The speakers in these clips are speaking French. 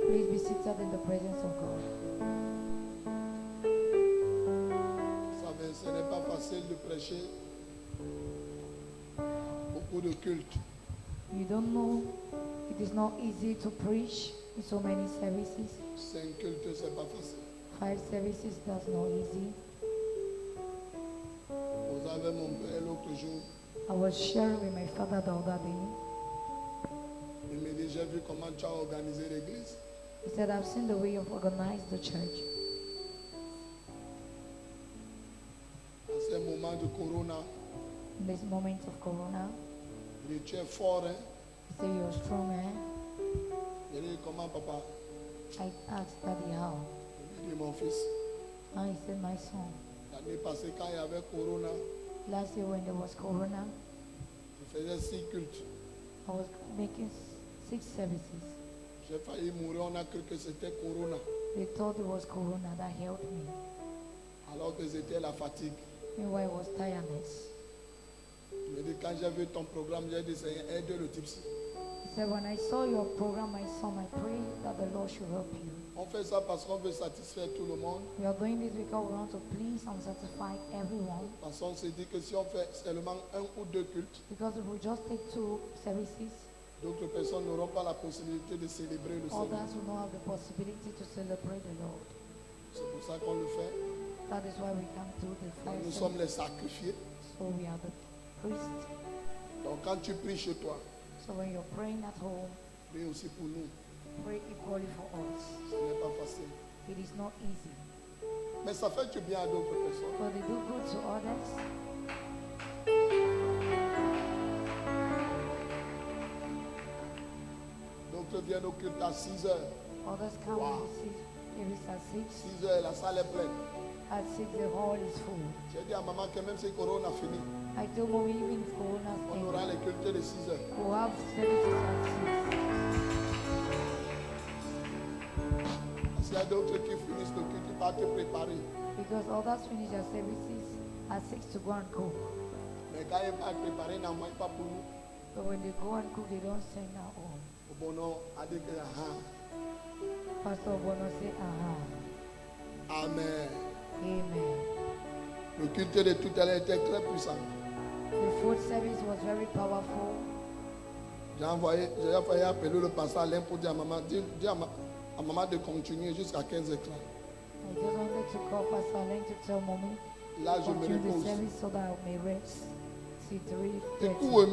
Please be seated in the presence of God. Ce n'est pas facile de prêcher beaucoup de cultes. You don't know, it is not easy to preach in so many services. 5 cultes, c'est pas facile. 5 services, that's not easy. Vous avez mon père l'autre jour, I was sharing with my father the other day. il me dit, j'ai vu comment tu as organisé l'église. He said, I've seen the way you've organized the church. À ce moment de Corona, In this moment of Corona, il dit, tu es fort, hein? he said, you're strong, eh? Il dit, comment papa? I asked Daddy how. Il me dit, mon fils, And he said, my son, l'année passée, quand il y avait Corona, last year when there was Corona, je faisais 6 cultes. I was making 6 services. J'ai failli mourir, on a cru que c'était Corona, They thought it was Corona that helped me. alors que c'était la fatigue. Meanwhile, it was tiredness. Il me dit, quand j'ai vu ton programme, j'ai dit, Seigneur, aide le type. He said, when I saw your program, my son, I pray that the Lord should help you. On fait ça parce qu'on veut satisfaire tout le monde. We are doing this because we want to please and satisfy everyone. Parce qu'on se dit que si on fait seulement 1 ou 2 cultes, Because if we just take 2 services, d'autres personnes n'auront pas la possibilité de célébrer le Seigneur. others will not have the possibility to celebrate the Lord. C'est pour ça qu'on le fait. That is why we can do the 5 Nous sommes les services. sacrifiés. So we are the priests. Donc quand tu pries chez toi, So when you're praying at home, prie aussi pour nous. pray equally for us. Ce n'est pas facile. It is not easy, Mais ça fait du bien à d'autres personnes. but they do good to others. D'autres viennent au culte à 6 heures. Others come Wow. when it is at 6. 6 heures, la salle est pleine. At 6, the hall is full. J'ai dit à maman que même si Corona finit, I told Mommy, even if Corona's on aura ended, les cultes de 6 heures. we'll have services at 6. Parce qu'il y a d'autres qui finissent le culte, ils partent préparer. Because others finish their services at 6 to go and cook. Mais quand ils partent préparer, ils n'en manquent pas pour nous. But when they go and cook, they don't sing at home. Au bon nom, a dit que Pastor Bono say, aha. Amen. Amen. Le culte de tout à l'heure était très puissant. The fourth service was very powerful. J'ai failli appeler le pasteur Alain pour dire à maman, dis à maman de continuer jusqu'à 15h30. I just wanted to call Pastor Len to tell Mommy Là, je me continue the repose. service so that I may rest. See, 3:30. Écoute-moi,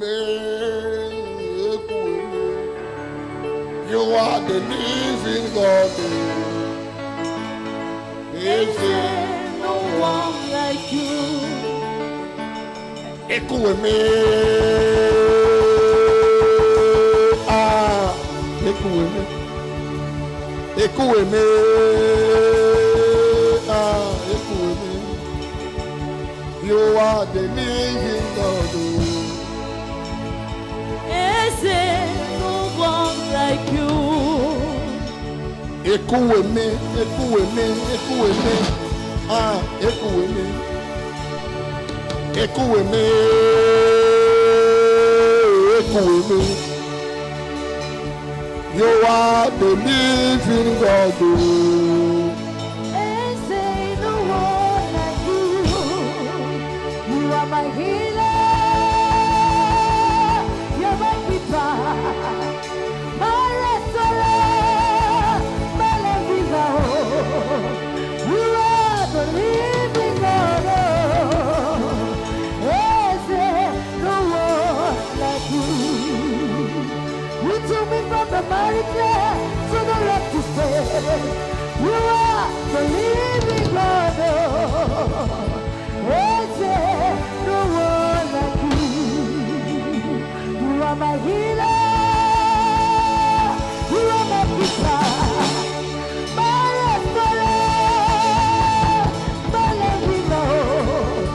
écoute-moi. You are the living God. Is there no one like you? Écoute-moi. Ah, écoute-moi. Écoute-moi. Ah, écoute-moi. You are the living God. Is there no one like you? Écoute-moi, écoute-moi, écoute-moi. Ah, écoute-moi. Écoute-moi. Écoute-moi. You are the living God. Is there no one like you? You are my healer. You're my keeper. My restorer. My reviver. You are the living God. Is there no one like you? You took me from the mighty clay to the rocky stage. You are the living God. Is there no one like you? You are my healer. You are my keeper. My restorer. My living God.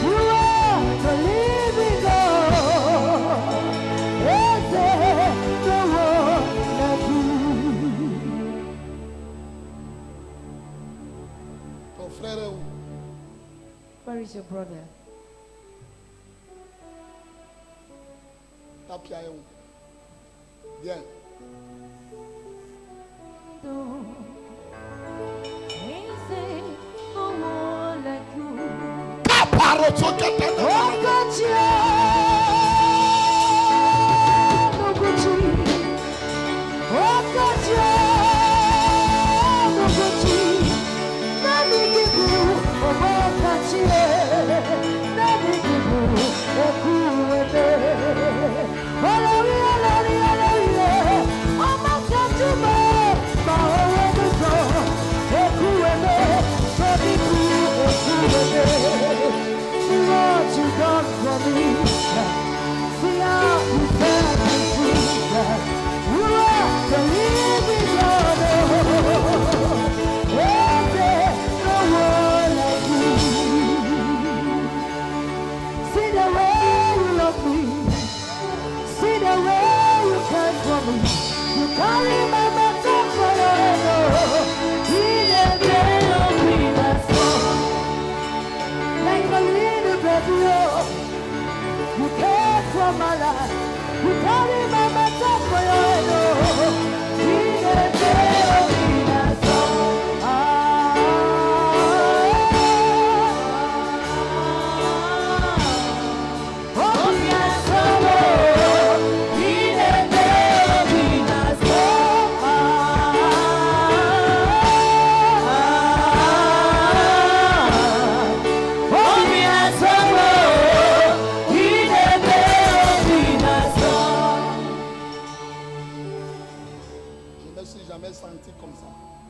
You are the living God. Is there no one like you? Ton frère est où? Where is your brother? Ta pierre est où? Viens. Do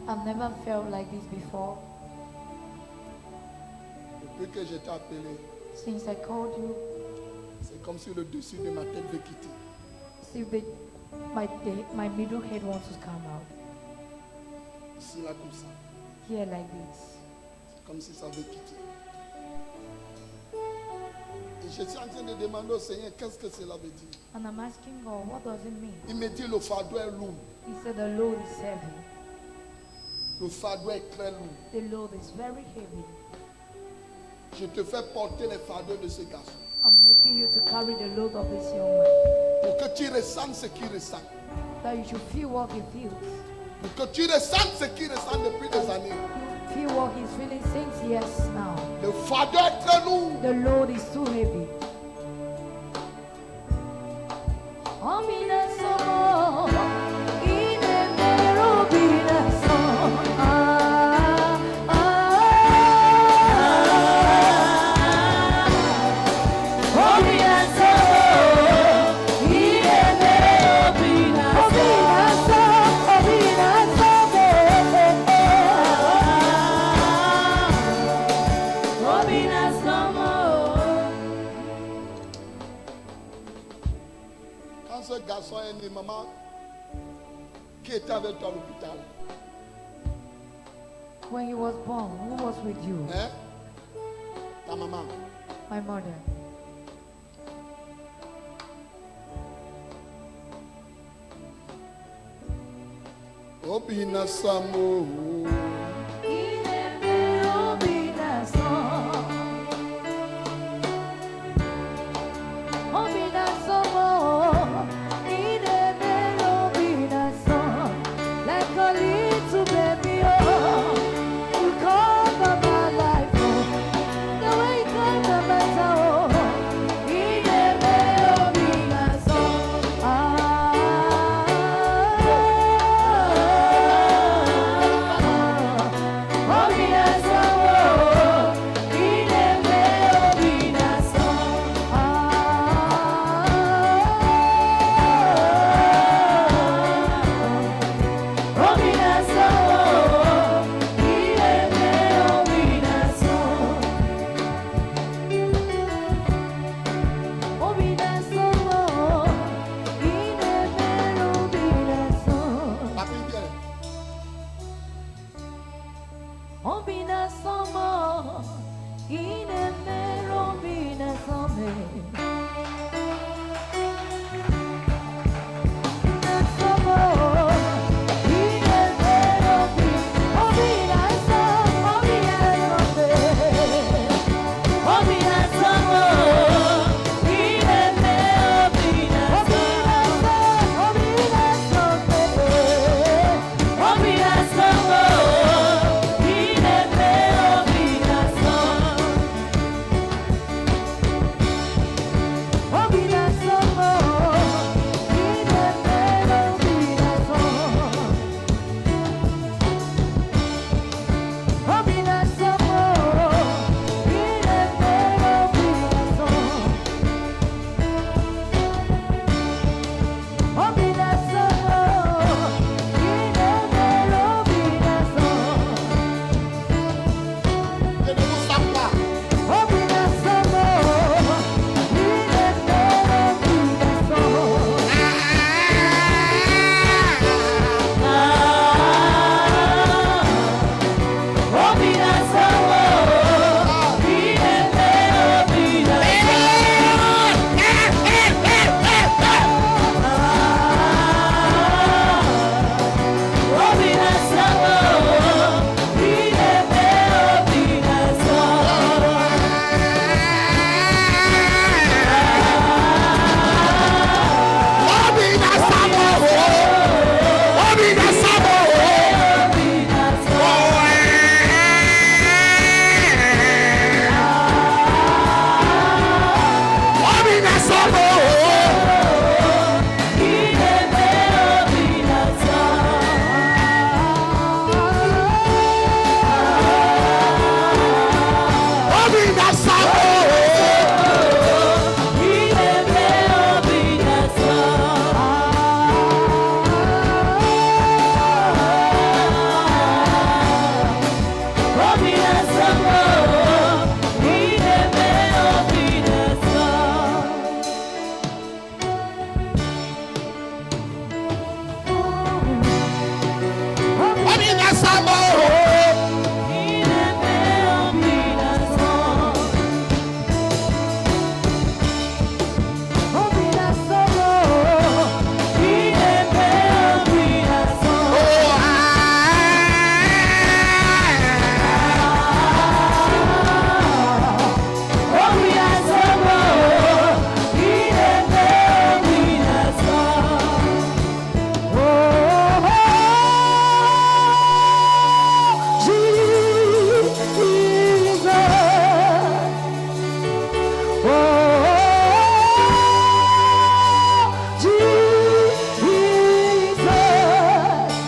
I've never felt like this before. Depuis que je t'ai appelé, Since I called you, c'est comme si le dessus de ma tête veut quitter. see my middle head wants to come out. Ici, là, comme ça. Here like this. C'est comme si ça veut quitter. Et je suis en train de demander au Seigneur, qu'est-ce que cela veut dire? And I'm asking God, what does it mean? Il me dit, le fardeau est lourd. He said the load is heavy. Le fardeau est très lourd. The load is very heavy. Je te fais porter les fardeaux de ce garçon. I'm making you to carry the load of this young man. Pour que tu ressentes ce qu'il ressent. That you should feel what he feels. Pour que tu ressentes ce qu'il ressent depuis des années. You feel what he's feeling since years now. Le fardeau est très lourd. The load is too heavy. Ce garçon est né, maman, qui était avec toi à l'hôpital? When he was born, who was with you? Hein? Ta maman. My mother. Obina Samo.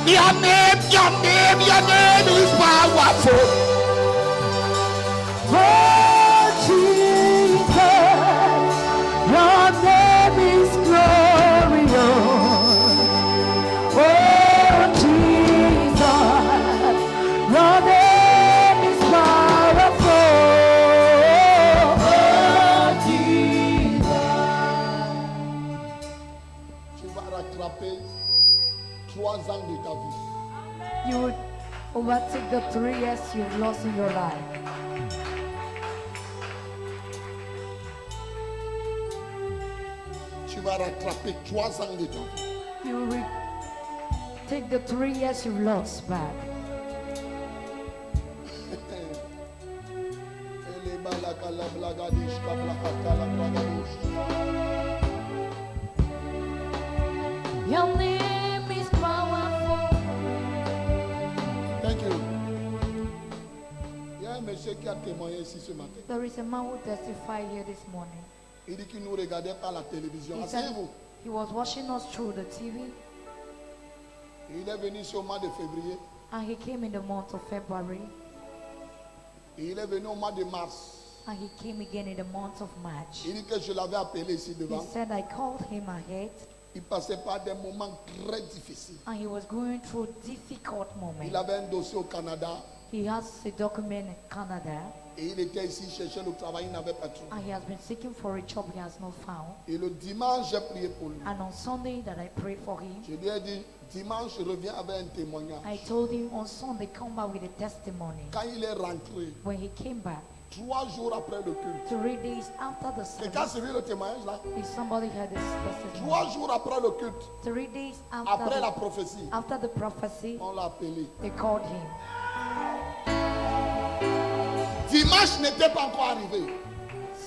Your name is powerful. Oh, Jesus, your name is glorious. Oh, Jesus, your name is powerful. Oh, Jesus. Tu vas rattraper 3 ans de ta vie. You would overtake the 3 years you've lost in your life. Tu vas rattraper 3 ans de ta vie. You will take the 3 years you've lost back. Your name is powerful. Thank you. Il y a un monsieur qui a témoigné ici ce matin. There is a man who testified here this morning. Il dit qu'il nous regardait par la télévision. He said Asseyez-vous. he was watching us through the TV Il est venu ici au mois de février. and he came in the month of February Et il est venu au mois de mars. and he came again in the month of March. Il dit que je l'avais appelé ici He devant. said I called him ahead Il passait par des moments très difficiles. and he was going through difficult Il moments. avait un dossier au Canada. He has a document in Canada Et il était ici, cherchait le travail, il n'avait pas tout. and he has been seeking for a job he has not found. Et le dimanche, j'ai prié pour lui. And on Sunday that I prayed for him, Je lui ai dit, dimanche, je reviens avec un témoignage. I told him on Sunday come back with a testimony. Quand il est rentré, When he came back, 3 jours après le culte, 3 days after the quelqu'un a service, suivi le témoignage là? if somebody had this testimony, 3 jours après le culte, 3 days après la prophétie, after the prophecy, on l'a appelé. they called him. Dimanche n'était pas encore arrivé.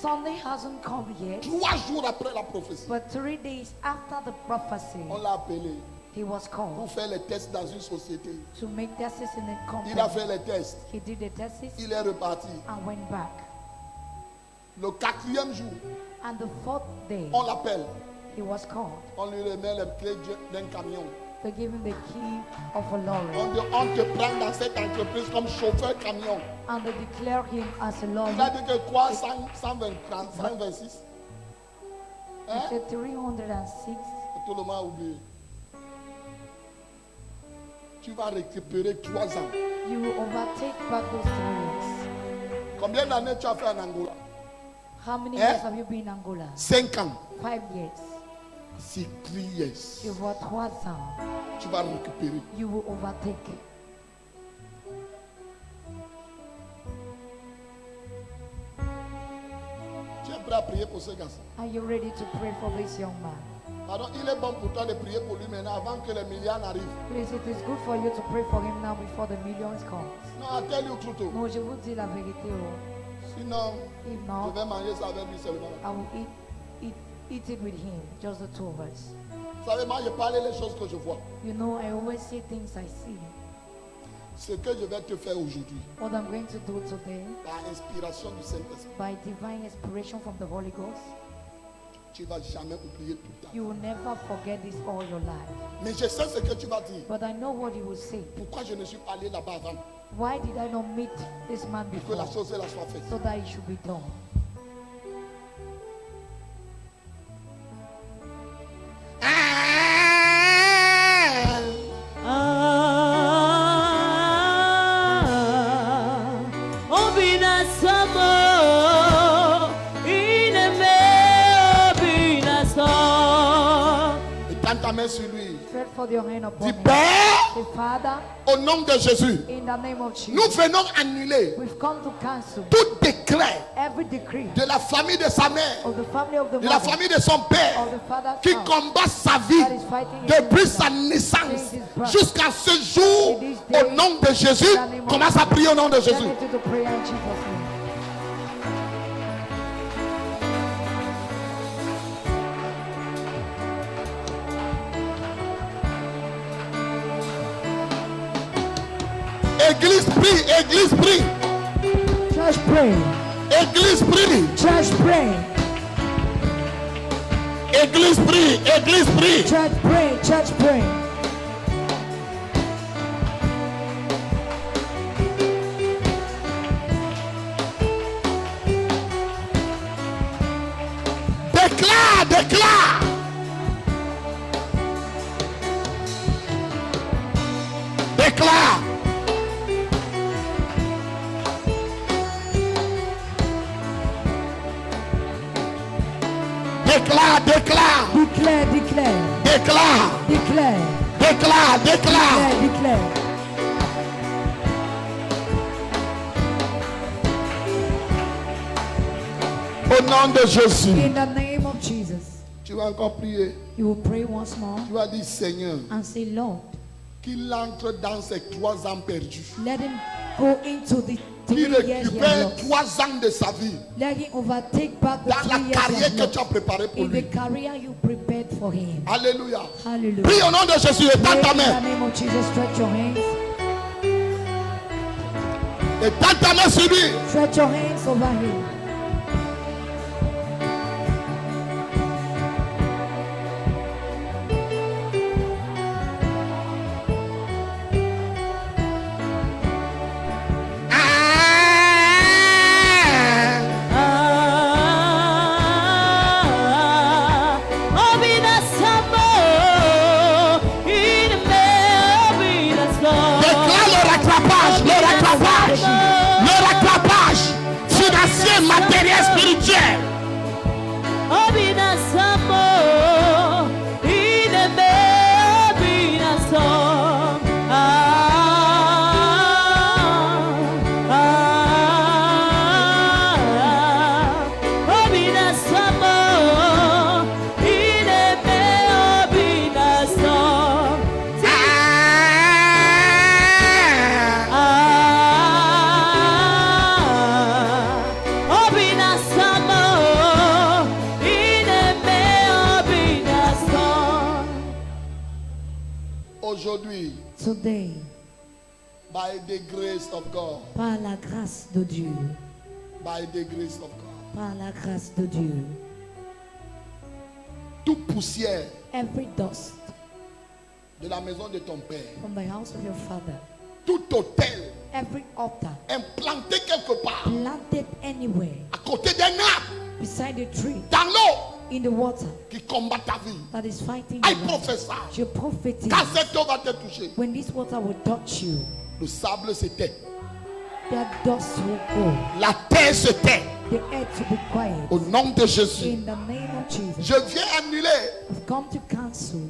Sunday hasn't come yet, 3 jours après la prophétie, but 3 days after the prophecy, on l'a appelé he was called pour faire les tests dans une société. to make tests in a Il a company. fait les tests. He did the tests Il est reparti. and went back. Le 4e jour, And the 4th day, on l'appelle. he was called. On lui remet les clés d'un camion. They gave him the key of a lorry. On te prend dans cette entreprise comme chauffeur camion. And they declare him as a Il lawyer. a dit que quoi, 126? He Hein? said 306. Tout le monde a oublié. Tu vas récupérer 3 ans. You will overtake back those 3 years. Combien d'années tu as fait en Angola? How many Eh? years have you been in Angola? 5 ans. 5 years. C'est 3 years. Tu vois 3 ans. Tu vas récupérer. You will overtake. Tu es prêt à prier pour ce garçon? Are you ready to pray for this young man? Pardon, il est bon pour toi de prier pour lui maintenant avant que les milliards n'arrivent. Please, it is good for you to pray for him now before the millions come. Non, I tell you truth. Non, je vous dis la vérité. Oh. Sinon, If je not, vais manger ça avec lui seulement. I will eat it with him, just the 2 of us. Vous savez, moi, je parle les choses que je vois. You know, I always say things I see. Ce que je vais te faire aujourd'hui, What I'm going to do today, par inspiration du Saint-Esprit, by divine inspiration from the Holy Ghost, tu ne vas jamais oublier tout ça. you will never forget this all your life. Mais je sais ce que tu vas dire. But I know what he will say. Pourquoi je ne suis pas allé là-bas avant? Why did I not meet this man Pour que la before? chose là soit faite. So that it should be done. Étends ta main sur lui. Stretch forth your hand upon Dis, him. Père, Say, Father, au nom de Jésus, in the name of nous Jesus, venons annuler we've come to cancel tout décret every decree de la famille de sa mère, of the family of the de la mother, famille de son père, of the father's qui house, combat sa vie that is fighting depuis against sa him. naissance Since his birth. jusqu'à ce jour. To this day, Au nom de Jésus, in the name of commence à prier au nom de Let Jésus. me do the prayer in Jesus' name. Église prie, église prie, Church pray. église prie, Church pray. église prie, église prie. Church pray. Church pray. Déclare, déclare. Déclare. Déclare, déclare. Déclare, déclare. Déclare. Déclare. Déclare, déclare. Déclare, déclare. Au nom de Jésus. In the name of Jesus. Tu vas encore prier. You will pray once more Tu vas dire, Seigneur, and say, Lord, qu'il entre dans ces 3 ans perdus. let him go into the Qu'il 3 years he has récupère lost. 3 ans de sa vie Let him overtake back the dans 3 la years he carrière has que tu as lost. préparée pour In the lui. career you prepared for him. Alléluia. Hallelujah. Prie au nom de Jésus. Étends Pray ta in the main. name of Jesus. Stretch your hands. Étends ta main sur lui. Stretch your hands over him. Le rattrapage financier, matériel, spirituel. Aujourd'hui, Today, by the grace of God, par la grâce de Dieu, by the grace of God, par la grâce de Dieu, toute poussière every dust de la maison de ton père, from the house of your father, tout hôtel every altar implanté quelque part planted anywhere à côté d'un arbre, beside a tree, dans l'eau, in the water qui combat ta vie. that is fighting I your life. prophesy. Je prophétise, Quand cette eau va te toucher, when this water will touch you, le sable se tait, that dust will go, la terre se tait. the earth will be quiet. Au nom de Jésus, In the name of Jesus, je viens annuler I've come to cancel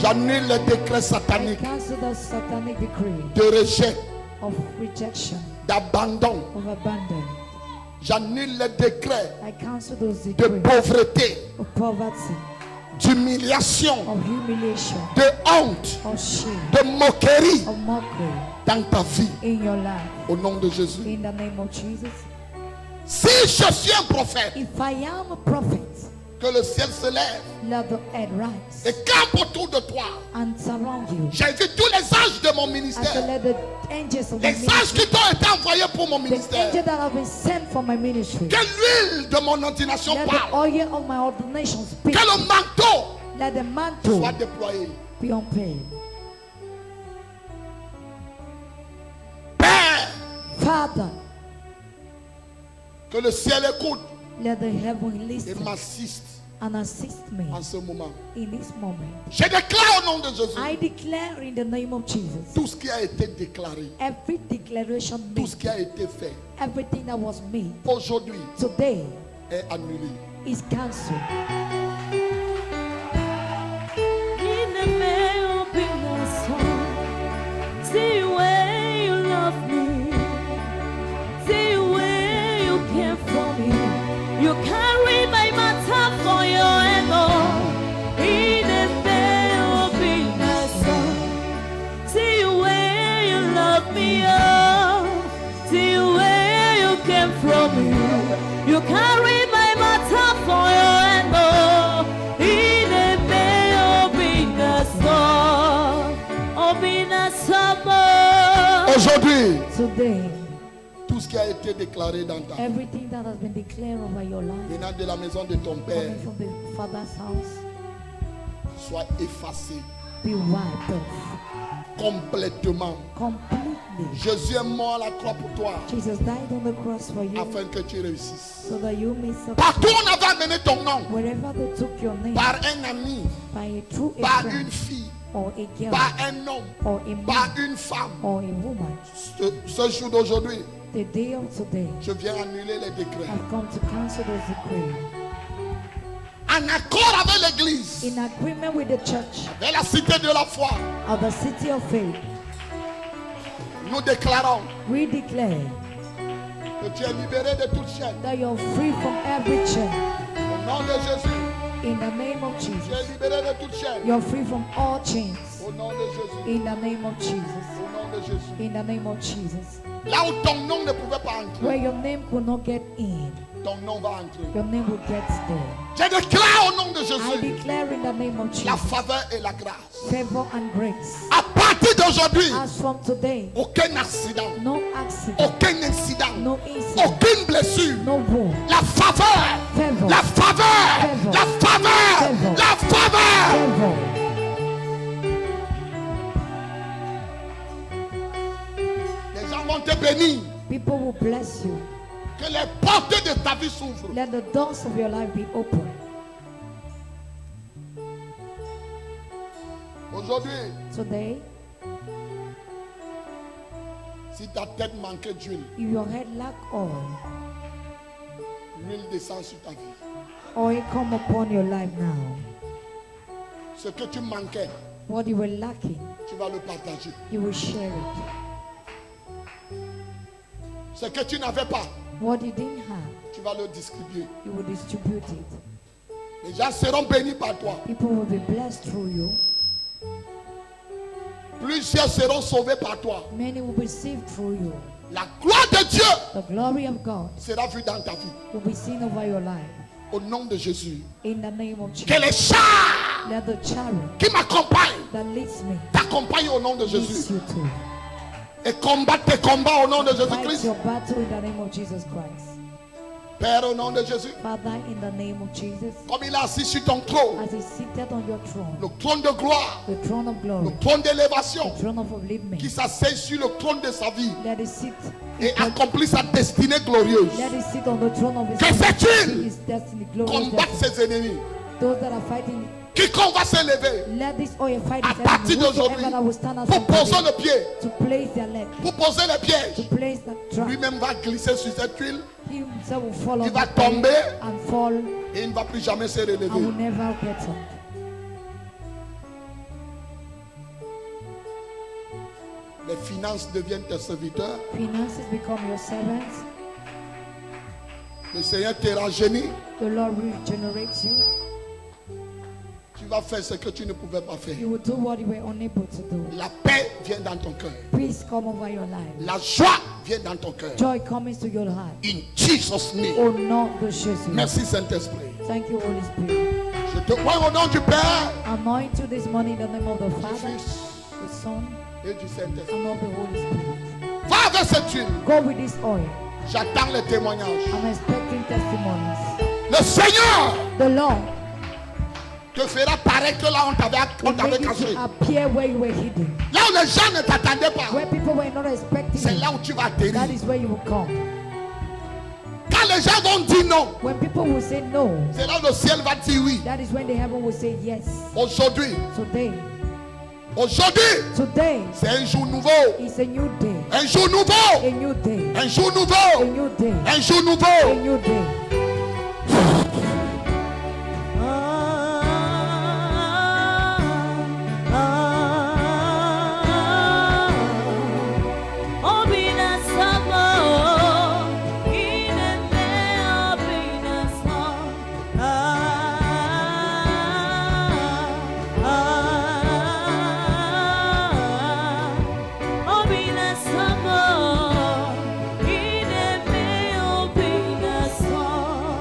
j'annule les décrets I sataniques cancel the satanic decree de rejet, of rejection, d'abandon. of abandon. J'annule les décrets I cancel those de decrees pauvreté, of poverty, d'humiliation, of humiliation, de honte, of shame, de moquerie of mockery dans ta vie. in your life. Au nom de Jésus. In the name of Jesus. Si je suis un prophète, If I am a prophet, que le ciel se lève let the earth rise et campe autour de toi. and surround you. J'invite tous les anges de mon I say, ministère, let the angels of my les anges ministry, qui t'ont été envoyés pour mon the ministère, angel that have been sent for my ministry, que l'huile de mon ordination let the parle, oil of my ordination speak. que le manteau Let the mantle soit déployé. be on pay. Père, Father, que le ciel écoute let the heaven et listen m'assiste and assist me en ce moment. in this moment. Je déclare au nom de Jésus I declare in the name of Jesus, tout ce qui a été déclaré, every declaration tout ce made, qui a été fait everything that was made aujourd'hui today est annulé. is cancelled. See where you love me, see where you care for me. You carry my matter for your ego. In the day of being a son, see where you love me, oh, see where you came from me. You carry my matter for your ego. In the day of being a son, of being a summer. Aujourd'hui, Today, tout ce qui a été déclaré dans ta vie, Everything that has been declared over your life, venant de la maison de ton Père, coming from the Father's house, soit effacé be wiped off complètement. completely. Jésus est mort à la croix pour toi, Jesus died on the cross for you afin que tu réussisses. so that you may succeed. Partout on avait amené ton nom, Wherever they took your name, par un ami, by a true par friend une fille, or a girl par un homme, or a par man une femme. or a woman, Ce jour d'aujourd'hui, the day of today, je viens annuler les décrets. I've come to cancel those decrees. En accord avec l'église, In agreement with the church avec la cité de la foi, of the city of faith, nous déclarons we declare que tu es libéré de toute chaîne. that you're free from every chain. Au nom de Jésus, In the name of tu es Jesus, libéré de toute chaîne. you're free from all chains. Au nom de Jésus, In the name of Jesus. au nom de Jésus. In the name of Jesus. Là où ton nom ne pouvait pas Where entrer, your name could not get in, ton nom va entrer. your name will get there. Je déclare au nom de I Jésus declare in the name of la Jesus, faveur et la grâce. favor and grace. À partir d'aujourd'hui, As from today, aucun accident, no accident, aucun incident, no incident, aucune blessure. no wound, La faveur, favor, la faveur, Favor. la faveur, Favor. la faveur. favor. Les gens vont te bénir. People will bless you. Que les portes de ta vie s'ouvrent. Let the doors of your life be open. Aujourd'hui, Today, si ta tête manquait d'huile, if your head lack oil, l'huile descend sur ta vie. oil come upon your life now. Ce que tu manquais, What you were lacking, tu vas le partager. you will share it. Ce que tu n'avais pas, What you didn't have, tu vas le distribuer. you will distribute it. Les gens seront bénis par toi. People will be blessed through you. Plusieurs seront sauvés par toi. Many will be saved through you. La gloire de Dieu The glory of God sera vue dans ta vie. will be seen over your life. Au nom de Jésus. In the name of Que Jesus. les chars Let the chariot qui m'accompagnent that leads me t'accompagnent au nom de leads Jésus. you to Et combattent tes combats au nom de fight Jésus-Christ. your battle in the name of Jesus Christ. Père, au nom de Jésus. Father, in the name of Jesus, Comme il est assis sur ton trône. as he's seated on your throne, Le trône de gloire. the throne of glory, Le trône d'élévation. the throne of upliftment, Qui s'assied sur le trône de sa vie. let it sit. Et accomplit sa destinée glorieuse. Let it sit on the throne of his Que cette his destiny, glorious Combattre destiny. ses ennemis. Those that are fighting, Quiconque va s'élever let this oil fight à his partir enemy. d'aujourd'hui Whosoever that will stand as pour poser somebody le pied, to place their leg, pour poser les to pièges, place the trap, lui-même va glisser sur cette huile he himself will fall Il on va the oil tomber. and fall et il ne va plus jamais se and will relever. never get up. Les finances deviennent tes serviteurs. Finances become your servants. Le Seigneur te rajeunit. The Lord will regenerate you. Tu vas faire ce que tu ne pouvais pas faire. You will do what you were unable to do. La paix vient dans ton cœur. Peace come over your life. La joie vient dans ton cœur. Joy comes to your heart. In Jesus' name. Au nom de Jésus. Merci Saint-Esprit. Thank you, Holy Spirit. Je te vois au nom du Père, Anoint you this morning in the name of the du Father, Fils the Son, et du Saint-Esprit. and of the Holy Spirit. Va avec cette huile. Go with this oil. J'attends les témoignages. I'm expecting testimonies. Le Seigneur The Lord te fera pareil que là on will t'avait make you caché. to appear where you were hidden. Là où les gens ne t'attendaient pas, Where people were not expecting c'est you. là où tu vas atterrir. That is where you will come. Quand les gens vont dire non, When people will say no, c'est là où le ciel va dire oui. that is when the heaven will say yes. Aujourd'hui, Today, aujourd'hui, c'est un jour nouveau. is a new day. Un jour nouveau. A new day. Un jour A nouveau. new day. Un jour A nouveau. new day. Oh,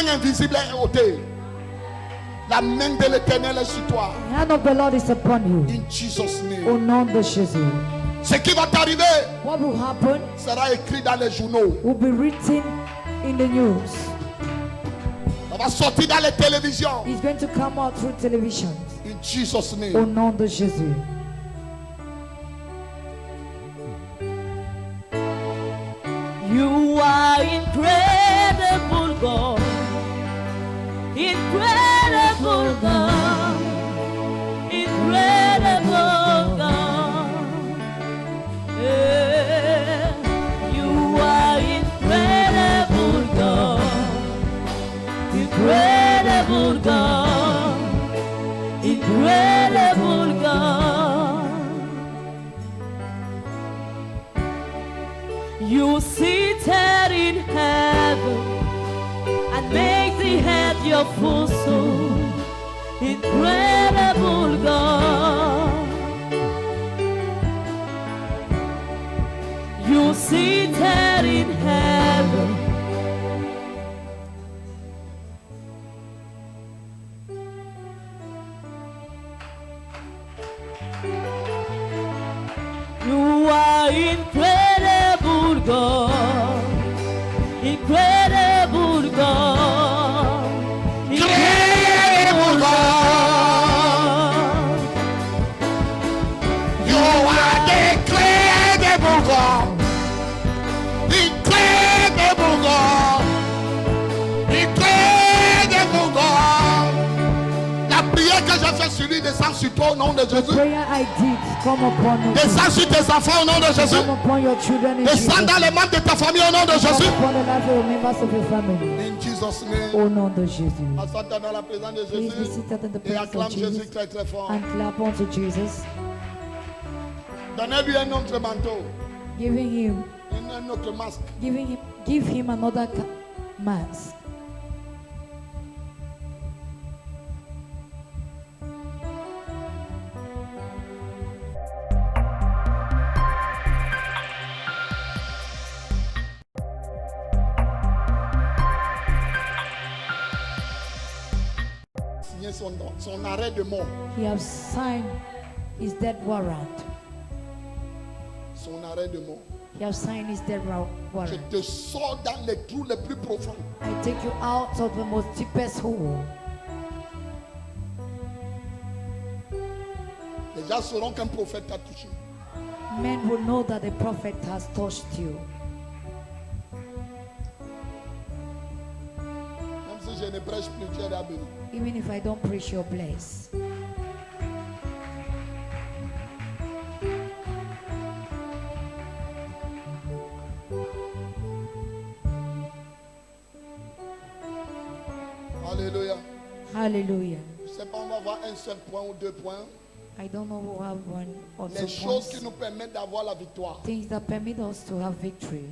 main invisible est ôtée. La main de l'Éternel est sur toi. The hand of the Lord is upon you. In Jesus' name. Au nom de Jésus. Ce qui va t'arriver What will happen sera écrit dans les journaux. will be written in the news. Ça va sortir dans les télévisions. It's going to come out through television. In Jesus' Au name. nom de Jésus. You are incredible, God. Incredible God. Incredible God. Yeah. You are incredible, God. Incredible God. Incredible God. You seated in heaven and make the earth your footstool. Incredible God. You seated in heaven. You are incredible God. Incredible God. Incredible God. You are the incredible God. Incredible God. Incredible God. La prière que j'ai faite sur lui descend sur toi au nom de Jésus. Prayer I did come upon you. Descends sur tes enfants au nom de Jésus. Come upon your children in Jesus. Descends dans les membres de ta famille au nom de Come Jésus. upon the life of the members of your family. In Jesus' name. Au nom de Jésus. Assis dans la présence de Please be Jésus. seated in the Et presence acclame of Jésus Jesus très très fort. and clap unto Jesus, Donnez-lui un autre manteau. giving him, Un autre masque. give him another mask. Signer son arrêt de mort. He has signed his death warrant. Son arrêt de mort. He has signed his death Je warrant. te sors dans les trous les plus profonds. I take you out of the most deepest hole. Les gens sauront qu'un prophète t'a touché. Men will know that the prophet has touched you. Même si je ne prêche plus, tu es béni. Even if I don't preach your place. Alléluia. Hallelujah. Je ne sais pas, on va voir un seul point ou deux points. I don't know who have one or two Les choses qui points. nous permettent d'avoir la victoire. Things that permit us to have victory.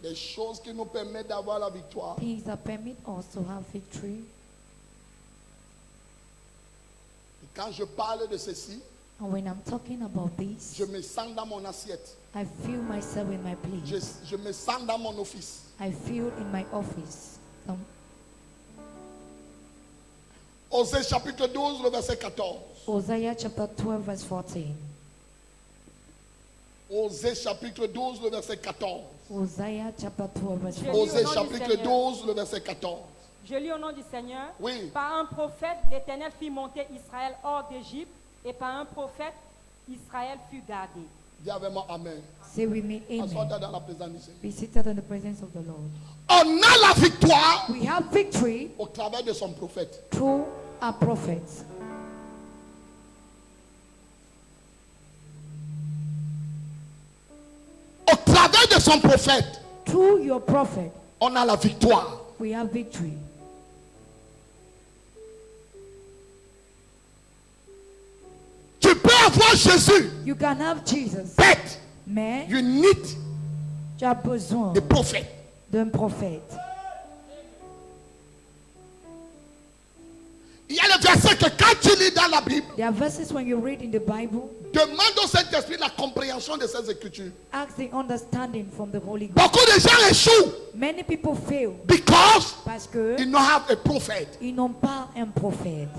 Les choses qui nous permettent d'avoir la victoire. Things that permit us to have victory. Et quand je parle de ceci, And when I'm talking about this, je me sens dans mon assiette. I feel myself in my place. Je me sens dans mon office. I feel in my office. Osée chapitre 12, le verset 14. Hosea chapter 12 verse 14. Osée chapitre 12, le verset 14. Hosea chapter 12 verse Je 14. lis au Osée nom du chapitre Seigneur. 12, le verset 14. Je lis au nom du Seigneur. Oui. Par un prophète, l'Éternel fit monter Israël hors d'Égypte, et par un prophète, Israël fut gardé. Dis avec moi Amen. Say with me, Assois-toi amen. dans la présence du Seigneur. Be seated in the presence of the Lord. On a la victoire We have victory au travers de son prophète. through our prophets. Au travers de son prophète, Through your prophet, on a la victoire. we have victory. Tu peux avoir Jésus, You can have Jesus, bête. mais You need tu as besoin the prophet. d'un prophète. Il y a le versets que quand tu lis dans la Bible, There are verses when you read in the Bible, demande au Saint-Esprit la compréhension de ces écritures. ask the understanding from the Holy Ghost. Beaucoup de gens échouent Many people fail because parce que they don't have a prophet. ils n'ont pas un prophète.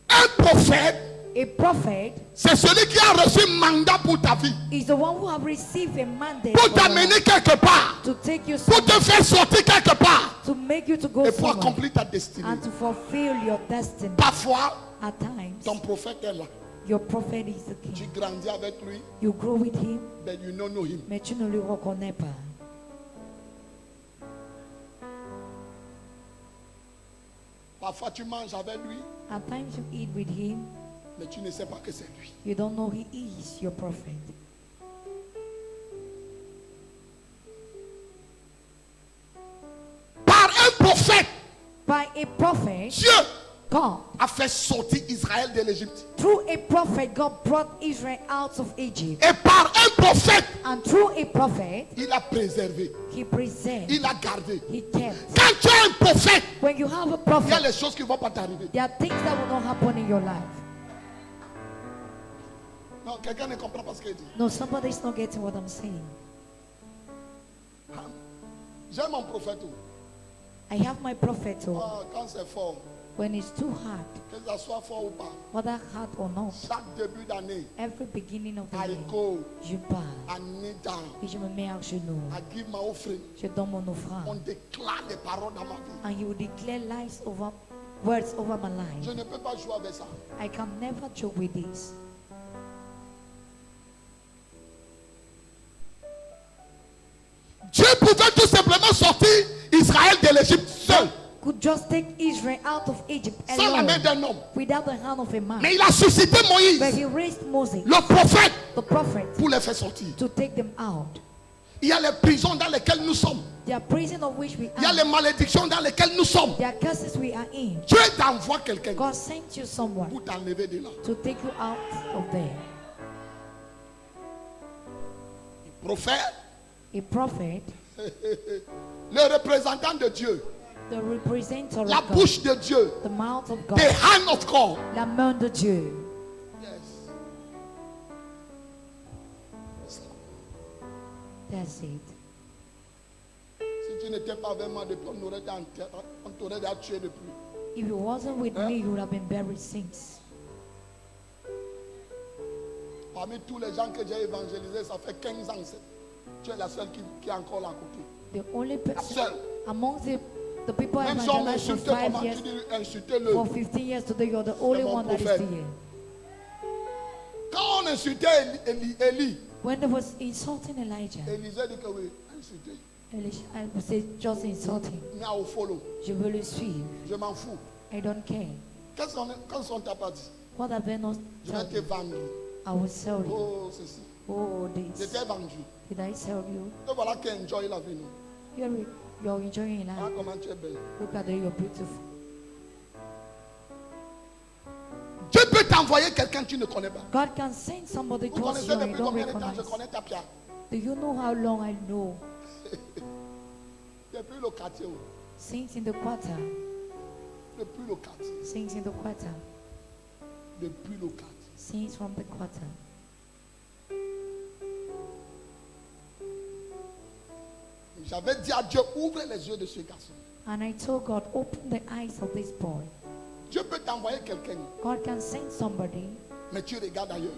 Un prophète, A prophet c'est celui qui a reçu un mandat pour ta vie, is the one who have received a mandate pour for your t'amener life, quelque part, to take you pour te somewhere, faire sortir quelque part to make you to go et pour somewhere accomplir ta destinée. and to fulfill your destiny. Parfois, At times, ton prophète est là. your prophet is the Tu king. grandis avec lui, You grow with him, but you don't know him. mais tu ne le reconnais pas. Parfois, tu manges avec lui, At times you eat with him, mais tu ne sais pas que c'est lui. you don't know he is your prophet. Par un prophète, By a prophet, Dieu God, a fait sortir Israël de l'Égypte. through a prophet, God brought Israel out of Egypt. Et par un prophète, And through a prophet, il a préservé, he preserved, il a gardé. he kept. Quand tu as un prophète, When you have a il y a prophet, les choses qui ne vont pas t'arriver. there are things that will not happen in your life. Non, quelqu'un ne comprend pas ce qu'il dit. No, somebody's not getting what I'm saying. J'ai mon prophète. I have my prophet, oh, Ah, quand c'est fort, when it's too hard, que ça soit fort ou pas, whether hard or not, chaque début d'année, every beginning of the I year, go, je pars I kneel down, et je me mets à genoux. I give my offering. Je donne mon On offrande. déclare des paroles dans ma vie. And you will declare lies over, words over my Je life. ne peux pas jouer avec ça. I can never joke with this. Dieu pouvait tout simplement sortir Israël de l'Égypte seul, Could just take Israel out of Egypt sans la main alone, d'un homme. without the hand of a man. Mais il a suscité But Moïse, he raised Moses, le prophète, the prophet, pour les faire sortir. to take them out. Il y a les prisons dans lesquelles nous sommes. There are prison of which we Il y a are. les malédictions dans lesquelles nous sommes. There are curses we are in. Dieu t'envoie quelqu'un God sent you someone pour t'enlever de là. to take you out of there. Prophète, A prophet, le représentant de Dieu, the representative of la God, bouche de Dieu, the mouth of the God, hand of God. la main de Dieu. Yes. That's it. Si tu n'étais pas avec moi depuis, on t'aurait déjà tué depuis. If you wasn't with me, you would have been buried since. Parmi tous les gens que j'ai évangélisés, ça fait 15 ans. Tu es la seule qui est encore là à côté. The only person seule. among the people Même si on evangelized for m'insultait, 5 comment years, tu dis insultez-le. for 15 years today, you're the only mon one that is prophète. still here. Quand on insultait Élie, When they was insulting Elijah, Élisée dit que oui, insultez. I would say just insulting. Mais au follow, Je veux le suivre. je m'en fous. I don't care. Qu'est-ce qu'on t'a pas dit? What have I not Je vais told te you? vendre. I will sell you. Oh, ceci. Oh, Je this. t'ai vendu. Did I sell you? Et voilà qui enjoy la vie. Non? You're enjoying Ah, life. comment tu es belle. Look at you, you're beautiful. Dieu peut t'envoyer quelqu'un que tu ne connais pas. God can send somebody Vous to us connaissez you and you depuis don't combien de temps je recognize. connais ta pierre? Do you know how long I know? Depuis le quartier. Oh. Since in the quarter. Depuis le quartier. Since in the quarter. Depuis le quartier. Since from the quarter. J'avais dit à Dieu, ouvre les yeux de ce garçon. And I told God, open the eyes of this boy. Dieu peut t'envoyer quelqu'un, God can send somebody, mais tu regardes ailleurs.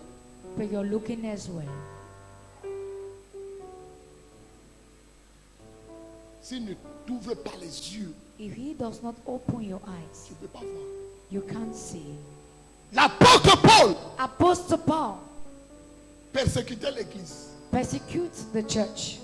but you're looking elsewhere. S'il ne t'ouvre pas les yeux, If he does not open your eyes, tu ne peux pas voir. you can't see. L'apôtre Paul Apostle Paul persécutait l'église. persecutes the church.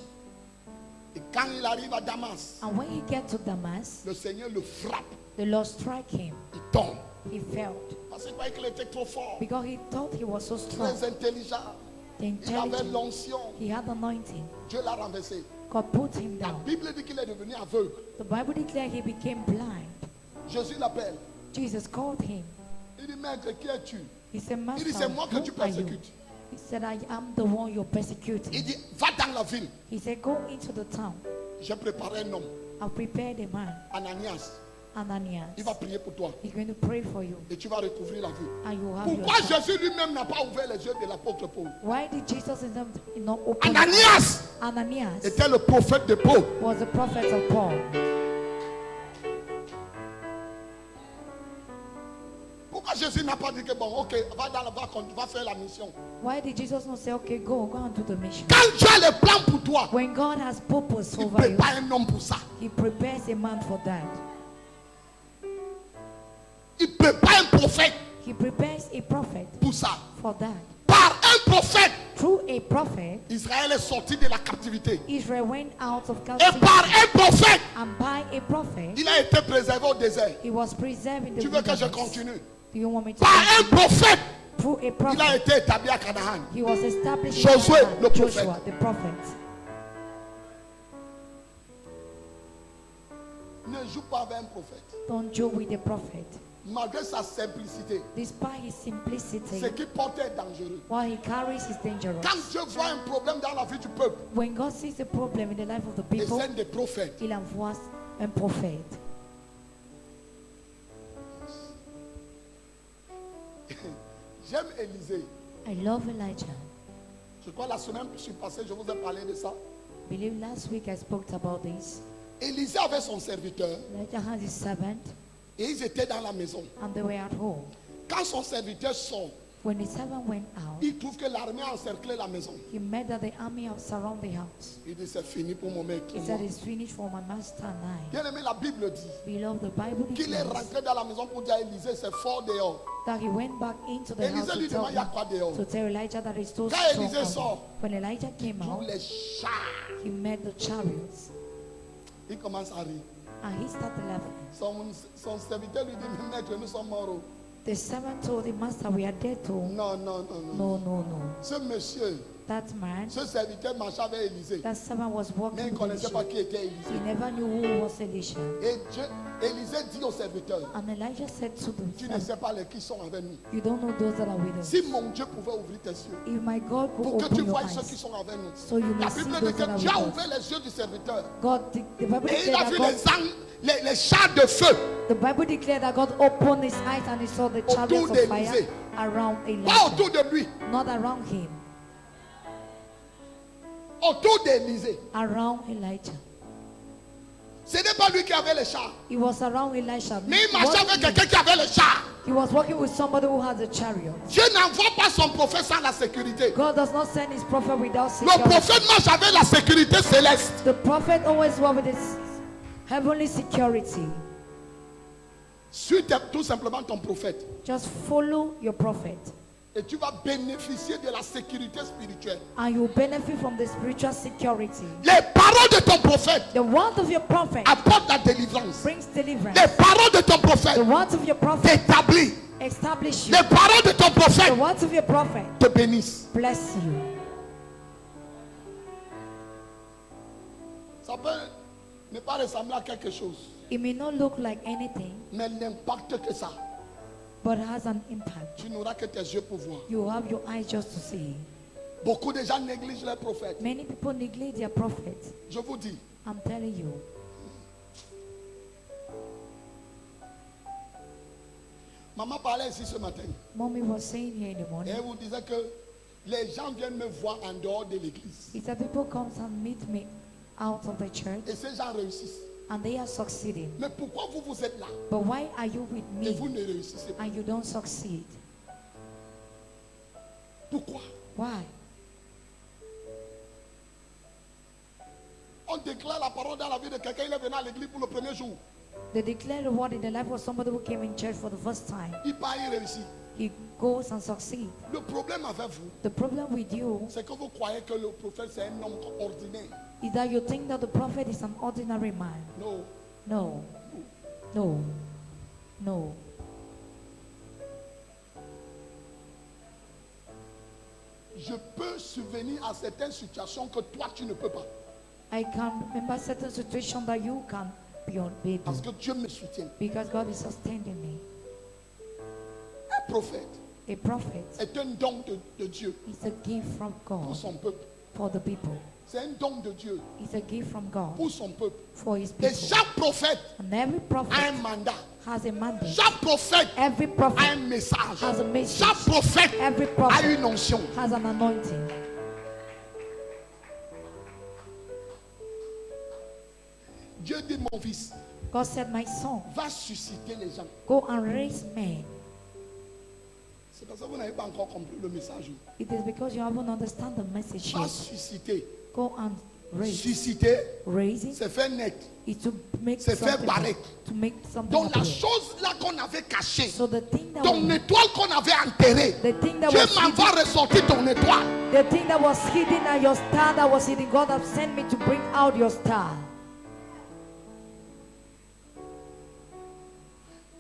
Et quand il arrive à Damas, And when he gets to Damascus, le Seigneur le frappe. the Lord struck him. Il tombe. He fell Parce qu'il croyait qu'il était trop fort, because he thought he was so strong. très intelligent. The Il avait intelligent, l'onction. he had anointing. Dieu l'a renversé. God put him La down. Bible dit qu'il est devenu aveugle. The Bible declares he became blind. Jésus l'appelle. Jesus called him. Il dit, maître, qui es-tu? He said, Il Master, dit, c'est moi que tu who are you? persécutes. He said, I am the one you're persecuting. Il dit, va dans la ville. He said, go into the town. J'ai préparé un homme, I've prepared a man, Ananias. Ananias. Il va prier pour toi. He's going to pray for you, Et tu vas recouvrir la vue. and you will have your Pourquoi sight. Jésus lui-même n'a pas ouvert les yeux de l'apôtre Paul? Why did Jesus himself not open? Ananias Ananias était le prophète de Paul. was the prophet of Paul. Pourquoi Jésus n'a pas dit que bon, ok, va faire la mission? Why did Jesus not say, okay, go and do the mission? Quand Dieu a les plans pour toi, When God has purpose il ne over you, prépare un homme pour ça. He prepares a man for that. Il prépare un prophète He prepares a prophet pour ça. for that. Par un prophète, Through a prophet, Israël est sorti de la captivité. Israel went out of Et captivity, par un prophète, and by a prophet, il a été préservé au désert. he was preserved in the Tu veux que je wilderness. continue? Do you want me to? Par un prophète, Through a il a prophet, été établi à Canaan. he was established in Josué, Canaan. le Joshua, prophète. the prophet. Ne joue pas avec un prophète. Don't joke with the prophet. Malgré sa simplicité, Despite his simplicity, ce qu'il porte est dangereux. what he carries is dangerous. Quand Dieu voit un problème dans la vie du peuple, When God sees a problem in the life of the il people, send des prophètes. il envoie un prophète. J'aime Élisée. I love Elijah. Je crois la semaine passée, je vous ai parlé de ça. Believe last week I spoke about this. Élisée avait son serviteur Elijah has his servant, et ils étaient dans la maison. and they were at home. Quand son serviteur sort, When his servant went out, il trouve que l'armée a encerclé la maison. he met that the army have surrounded the house. Il dit c'est fini pour mon mec. He said, it's finished for my master and I. Bien aimé, la Bible dit Beloved, the Bible qu'il est declares rentré dans la maison pour dire à Élisée c'est fort dehors. that he went back into the house Élisée lui to tell, demande il y a quoi dehors? to tell Elijah that it's so Quand strong. Élisée out sort, there. When Elijah came tous out, les chars. he met the chariots, Il commence à rire. and he started laughing. Son serviteur lui dit mais maître, nous sommes morts. The servant told him, Master, we are dead too. Non, non, non, non. No, no, no. Ce monsieur, That man, ce serviteur marchait avec Élisée. that servant was Mais walking il ne with connaissait pas Elisha. qui était He Élisée. never knew who was Elisha. Et Élisée dit au serviteur, And Elijah said to tu ne them, sais pas les qui sont avec nous. you don't know those that are with us. Si mon Dieu pouvait ouvrir tes yeux, If my God could pour que tu open your vois ceux qui eyes, sont avec nous. so you La may see Bible dit those that que are Dieu a with ouvert us. les yeux du serviteur. God, the Bible Et il a declared vu that God, les chars de feu. the Bible declared that God opened his eyes and he saw the chariots of fire d'Élisée. around Pas Elijah, autour de lui, not around him, autour d'Élisée. around Elijah. Ce n'est pas lui qui avait les chars. He was around Elisha. Mais il marchait avec quelqu'un qui avait les chars. He was working with somebody who has a chariot. Dieu n'envoie pas son prophète sans la sécurité. God does not send his prophet without Le security. prophète marche avec la sécurité céleste. The prophet always works with his heavenly security. Suis tout simplement ton prophète. Just follow your prophet, Et tu vas bénéficier de la sécurité spirituelle. and you benefit from the spiritual security. Les paroles de ton prophète The word of your prophet apportent la délivrance. brings deliverance. Les paroles de ton The prophète words of your prophet t'établissent. establish you. Les paroles de ton The prophète words of your prophet te bénissent. bless you. Ça peut ne pas ressembler à quelque chose, It may not look like anything, mais l'impact que ça, but has an impact. tu n'auras que tes yeux pour voir. You have your eyes just to see. Beaucoup de gens négligent les prophètes. Many people neglect their prophets. Je vous dis, I'm telling you. maman parlait ici ce matin Mommy was saying here in the et morning, elle vous disait que les gens viennent me voir en dehors de l'église. he said people come and meet me out of the church Et ces gens réussissent. and they are succeeding. Mais pourquoi vous êtes là But why are you with et me vous ne réussissez pas? and you don't succeed? Pourquoi? Why? On déclare la parole dans la vie de quelqu'un, il est venu à l'église pour le premier jour. They declare the word in the life of somebody who came in church for the first time. Il part, il réussit. He goes and succeeds. Le problème avec vous, The problem with you c'est que vous croyez que le prophète c'est un homme ordinaire. is that you think that the prophet is an ordinary man. Non. No. No. No. Je peux subvenir à certaines situations que toi tu ne peux pas. I can remember certain situations that you can be on baby Parce que Dieu me soutient. because God is sustaining me. Un prophète A prophet est un don de Dieu is a gift from pour God son peuple. for the people. C'est un don de Dieu It's a gift from God pour son peuple. for His Et people. chaque prophète And every a prophet un mandat. has a mandate. Chaque prophète Every a un prophet message. has a message. Chaque prophète Every a prophet une onction. has an anointing. Dieu dit, mon fils, God said, my son, va susciter les gens. go and raise men. C'est parce que vous n'avez pas encore compris le message. It is because you haven't understand the message Va yet. susciter. Go and raise. Susciter, Raising c'est faire naître. is to make C'est faire something, paraître. to make something Donc la appear. chose là qu'on avait cachée, So the thing that ton was, étoile qu'on avait enterrée, the thing that Dieu was m'envoie hidden, ressortir ton étoile. the thing that was hidden and your star that was hidden, God has sent me to bring out your star.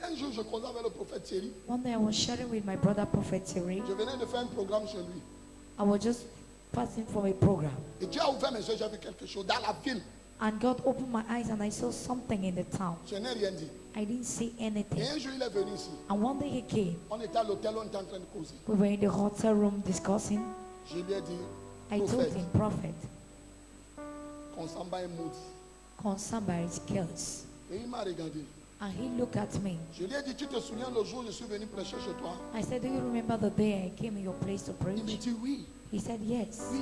Un jour, je causais avec le prophète Thierry. One day I was sharing with my brother Prophet Thierry. Je venais de faire un programme chez lui. I was just passing from a program. Et Dieu a ouvert mes yeux, j'ai vu quelque chose dans la ville. And God opened my eyes and I saw something in the town. Je n'ai rien dit. I didn't see Et anything. un jour, il est venu ici. And one day he came. On était à l'hôtel, on était en train de causer. We were in the hotel room discussing. Je lui ai dit, I told prophète, him, Prophet, qu'on s'en bat un maudit. somebody kills. Et il m'a regardé. And he looked at me. Je lui ai dit, tu te souviens le jour où je suis venu prêcher chez toi? I said, do you remember the day I came in your place to Il me preach? dit, oui, He said, yes, oui.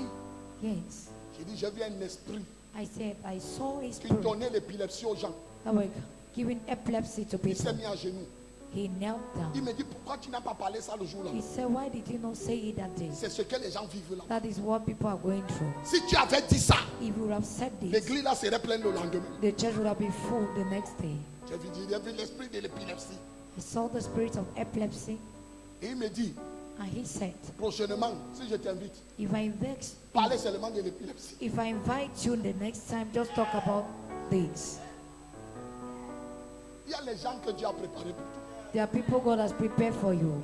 yes. J'ai dit, j'ai vu un esprit I said, I saw a qui spirit donnait l'épilepsie aux gens. that were giving epilepsy to Il s'est people. mis à genoux. He knelt Il down. me dit, pourquoi tu n'as pas parlé ça le jour-là? He said, why did you not say it that day? C'est ce que les gens vivent là. That is what people are going through. Si tu avais dit ça, If you would have said this, l'église là serait pleine le lendemain. the church would have been full the next day. J'ai vu l'esprit de l'épilepsie. He saw the spirit of epilepsy Et il me dit, and he said, prochainement, si je t'invite, if I invite, parlez seulement de l'épilepsie. if I invite you the next time, just talk about this. Il y a les gens que Dieu a préparés pour toi. There are people God has prepared for you.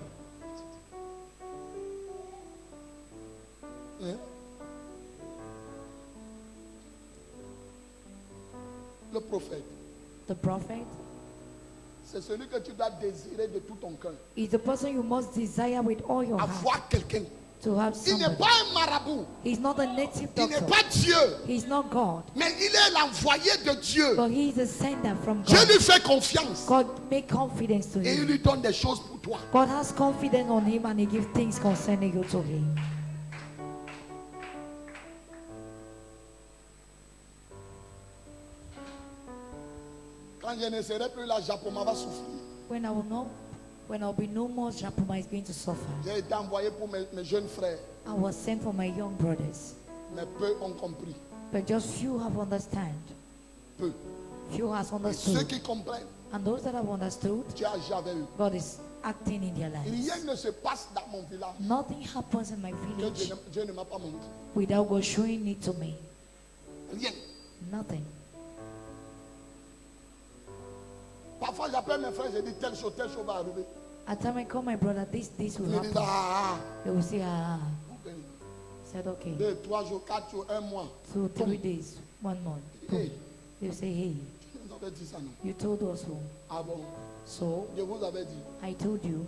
Hein? Le prophète, The prophet c'est celui que tu dois désirer de tout ton cœur. is the person you must desire with all your heart Avoir quelqu'un. to have Il n'est somebody. pas un marabout. He's not a native Il n'est doctor. pas Dieu. He's not God. Mais il est l'envoyé de Dieu. But he is a sender from Dieu God. lui fait confiance. God make confidence to Et il him. lui donne des choses pour toi. God has confidence on him and he gives things concerning you to him. Quand je ne serai plus là, Japoma va souffrir. When I will be no more, Japoma is going to suffer. J'ai été envoyé pour mes jeunes frères. I was sent for my young brothers. Mais peu ont compris. But just few have understand. Peu. Few has Et ceux understood. qui comprennent, And those that have understood, Dieu agit avec eux. God is acting in their lives. Rien ne se passe dans mon village Nothing happens in my que village Dieu ne m'a pas montré. without God showing it to me. Rien. Nothing. Parfois, j'appelle mes frères, je dis telle chose va arriver. At time I call my brother, this Ils will me disent, happen. ah, They will say, ah. ok. I said, okay. 2, 3 jours, 4 jours, 1 mois. 2, 3 days, 1 month. Hey, They will say, hey, tu nous avais dit ça, non? you told us so. Ah bon? So, Je vous avais dit. I told you.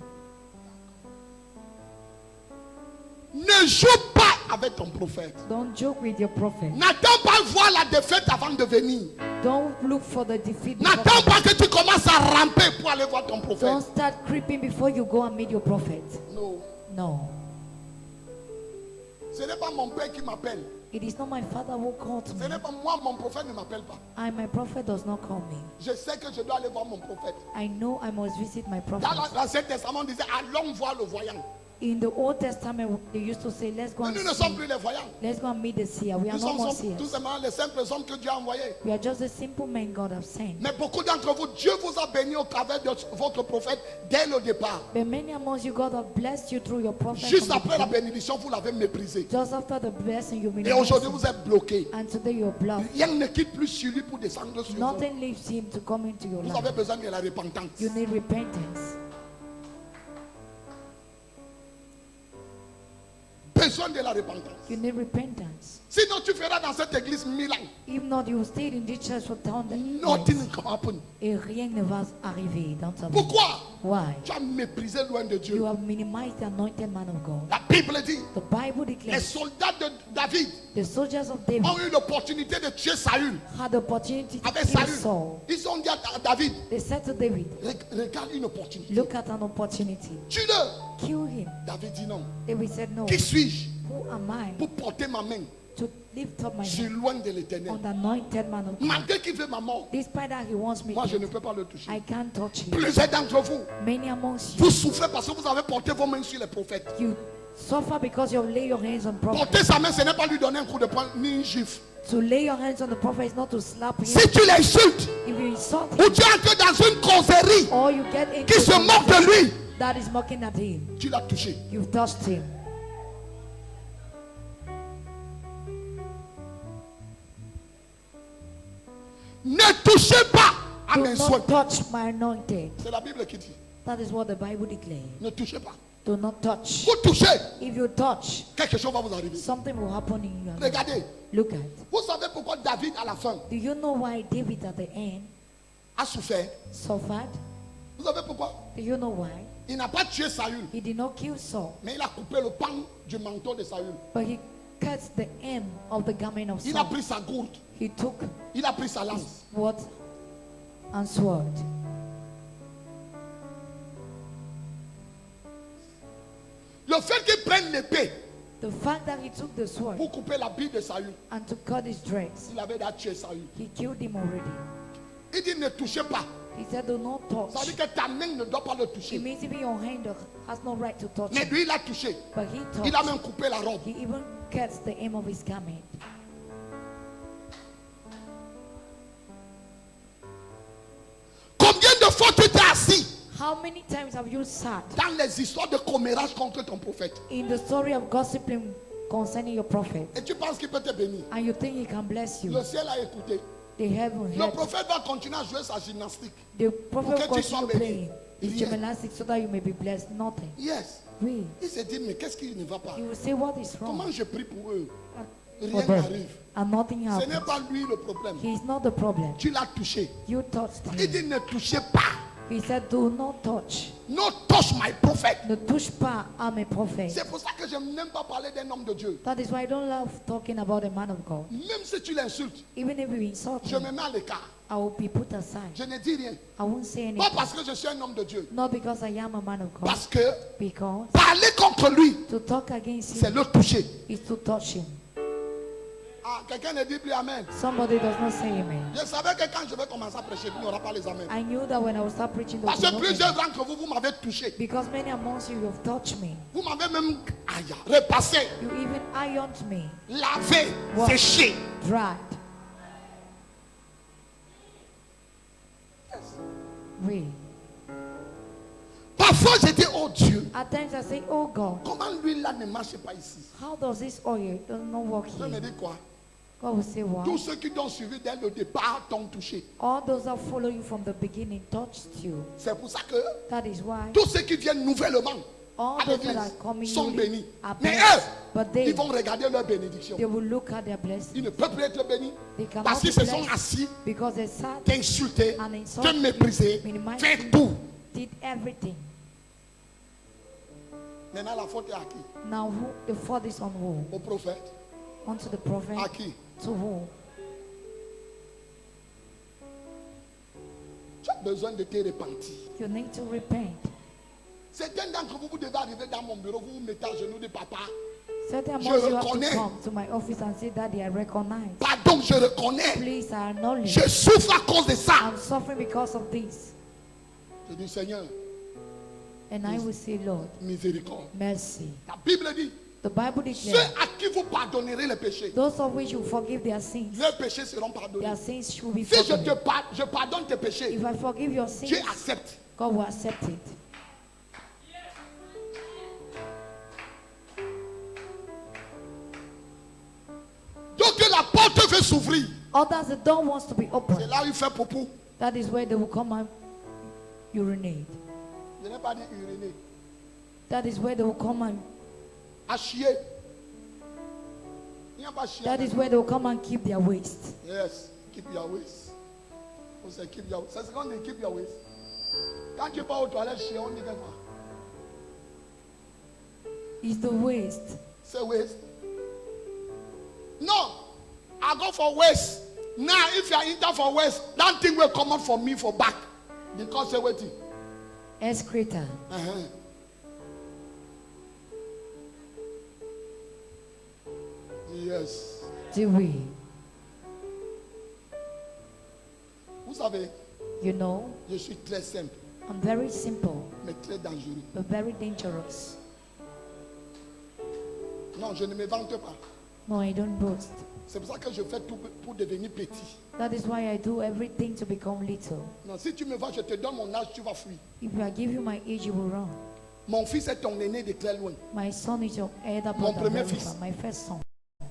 Ne joue pas avec ton prophète. Don't joke with your prophet. N'attends pas voir la défaite avant de venir. Don't look for the defeat. before N'attends coming. pas que tu commences à ramper pour aller voir ton prophète. Don't start creeping before you go and meet your prophet. Non. No. Ce n'est pas mon père qui m'appelle. It is not my father who called Ce me. n'est pas moi, mon prophète ne m'appelle pas. My prophet does not call me. Je sais que je dois aller voir mon prophète. I know I must visit my Dans prophet. l'Ancien Testament, on disait allons voir le voyant. In the Old Testament, they used to say, let's go Mais and nous ne sommes see. plus les voyants. Let's go and meet the seer. We are Nous no more sommes tout seers. simplement les simples hommes que Dieu a envoyés. We are just the simple men God have sent. Mais beaucoup d'entre vous, Dieu vous a béni au travers de votre prophète dès le départ. But many amongst you, God have blessed you through your prophet. Juste from the après la beginning. bénédiction, vous l'avez méprisé. Just after the blessing, you've been Et aujourd'hui, blessed. vous êtes bloqué. And today you're blocked. Rien ne quitte plus sur lui pour descendre sur vous. Nothing leaves him to come into your Vous life. avez besoin de la repentance. You need repentance. Besoin de la la repentance. You need repentance. Sinon, tu feras dans cette église 1000 ans. If not, you will stay in this church for 1,000 Nothing years. can happen. Et rien ne va arriver dans ta vie. Pourquoi? Why? Tu as méprisé loin de You Dieu. have minimized the anointed man of God. La Bible dit, The Bible les declares soldats de David the soldiers of David ont eu l'opportunité de tuer Saül. had the opportunity to Avec kill Saül, Saul. ils ont dit à David, They said to David, regarde une opportunité. look at an opportunity. Tue-le. Kill him. David dit non. David said, no. Qui suis-je Who am I pour porter ma main? to lift up my Je suis hand loin de l'éternel. on the anointed man of God? Malgré qu'il veut ma mort, Despite that he wants me moi je ne dead, peux pas le toucher. I can't touch him. Plusieurs d'entre vous, Many amongst you, vous souffrez parce que vous avez porté vos mains sur les prophètes. you suffer because you lay your hands on prophets. Porter sa main, ce n'est pas lui donner un coup de poing ni une gifle. To lay your hands on the prophet is not to slap him. Si tu l'insultes, If you insult ou him, tu entres dans une causerie or you get into qui se moque de lui, that is mocking at him, tu l'as touché. you've touched him. Ne touchez pas à Do mes soins. not touch my anointed. C'est la Bible qui dit. That is what the Bible declares. Ne touchez pas. Do not touch. Vous touchez, If you touch, quelque chose va vous arriver. something will happen in your life. Regardez, Look at. vous savez pourquoi David à la fin Do you know why David at the end a souffert? suffered? Vous savez pourquoi? Do you know why? Il n'a pas tué Saül, He did not kill Saul, mais il a coupé le pan du manteau de Saül. but he cut the end of the garment of Il a Saul. pris sa gourde, He took il a pris sa lance. what and sword. Le fait qu'il prenne l'épée The fact that he took the sword pour couper la bille de Saül, and to cut his dreads, il avait déjà tué Saül. he killed him already. Il dit ne touchez pas. He said, do not Ça veut touch. dire que ta main ne doit pas le It toucher. means even your hand has no right to touch Mais him. lui, il a touché. But he Il a touched. même coupé la robe. He even cuts the hem of his garment. Combien de fois tu t'es assis How many times have you sat dans les histoires de commérage contre ton prophète in the story of gossiping concerning your prophet, et tu penses qu'il peut te bénir? and you think he can bless you? Le ciel a écouté. The heaven Le heard. prophète va continuer à jouer sa gymnastique. The prophet Pour que will tu sois continue béni. playing his Rien. gymnastics so that you may be blessed. Nothing. Yes. Oui. Il s'est dit, mais qu'est-ce qui ne va pas? You will say, what is Comment wrong je prie pour eux? for Rien them? n'arrive. And nothing Ce n'est happens. pas lui le problème. He is not the problem. Tu l'as touché. You touched Il him. dit, ne touchez pas. He said, do not touch. No touch my prophet. Ne touche pas à mes prophètes. C'est pour ça que je n'aime pas parler d'un homme de Dieu. That is why I don't love talking about a man of God. Même si tu l'insultes, Even if you insult je him, me mets à l'écart. I will be put aside. Je ne dis rien. I won't say Pas anything. parce que je suis un homme de Dieu. Not because I am a man of God. Parce que Because parler contre lui, to talk against c'est him le toucher. is to touch him. Ah, quelqu'un ne dit plus Amen. Somebody does not say amen. Je savais que quand je vais commencer à prêcher, il n'y aura pas les Amen. I knew that when I would start preaching, there Parce would que be no plusieurs amen. d'entre vous, vous m'avez touché. Because many amongst you have touched me. Vous m'avez même aïe, repassé, You even ironed me, lavé, What? séché. dried. Oui. Parfois, j'ai dit, oh Dieu, At times I say, oh God, comment lui là ne marche pas ici? how does this oil does not work Je me here? dis quoi? God will say, what? Tous ceux qui t'ont suivi dès le départ t'ont touché. All those that follow you from the beginning touched you. C'est pour ça que That is why tous ceux qui viennent nouvellement all à those that l'église are coming sont newly bénis. are Mais blessed. eux, But they ils vont regarder leur bénédiction. will look at their blessing. Ils ne peuvent plus être bénis They cannot parce qu'ils be se sont blessed assis, because they sat, t'insulter, And insult te mépriser, you, minimize faire you. tout. did everything. Maintenant, la faute est à qui? Now who, the fault is on who? Au prophète. Onto the prophet? À qui? To who? Tu as besoin de te repentir. You need to repent. Certains d'entre vous, vous devez arriver dans mon bureau, vous vous mettez à genoux de papa. Certain Je amongst you have to reconnais. come to my office and say, Daddy, I recognize. Pardon, je reconnais. Please, I acknowledge. Je souffre à cause de ça. I'm suffering because of this. Je dis, Seigneur, And I will say, Lord, miséricorde. mercy. La Bible dit, The Bible ceux declares, à qui vous pardonnerez les péchés, those of which you forgive their sins, leurs péchés seront pardonnés. their sins should be Si forgiven. je pardonne tes péchés, If I forgive your Dieu sins, accepte. God will accept it. Donc la porte veut s'ouvrir. Others, the door wants to be C'est open. là où il fait poupou. That is where they will come and urinate. Je n'ai pas dit uriner. That is where they will come and À chier. Il n'y a pas chien. That is where they'll come and keep their waste. Yes, keep your waist. On sait keep your waist. C'est ce qu'on dit, keep your waist. Quand tu pars aux toilettes, chien, on dit quoi? It's the waste. Say waist. No, I go for waist. Now, if you are in there for waist, that thing will come out for me for back. Because say waiting. Excreta. Yes. Do we? Vous savez, You know, je suis très simple, I'm very simple, mais très dangereux. but very dangerous. Non, je ne me vante pas. No, I don't boast. C'est pour ça que je fais tout pour devenir petit. That is why I do everything to become little. Non, si tu me vois, je te donne mon âge, tu vas fuir. If I give you my age, you will run. Mon fils est ton aîné de très loin. My son is your elder Mon brother, premier very fils. far. My first son.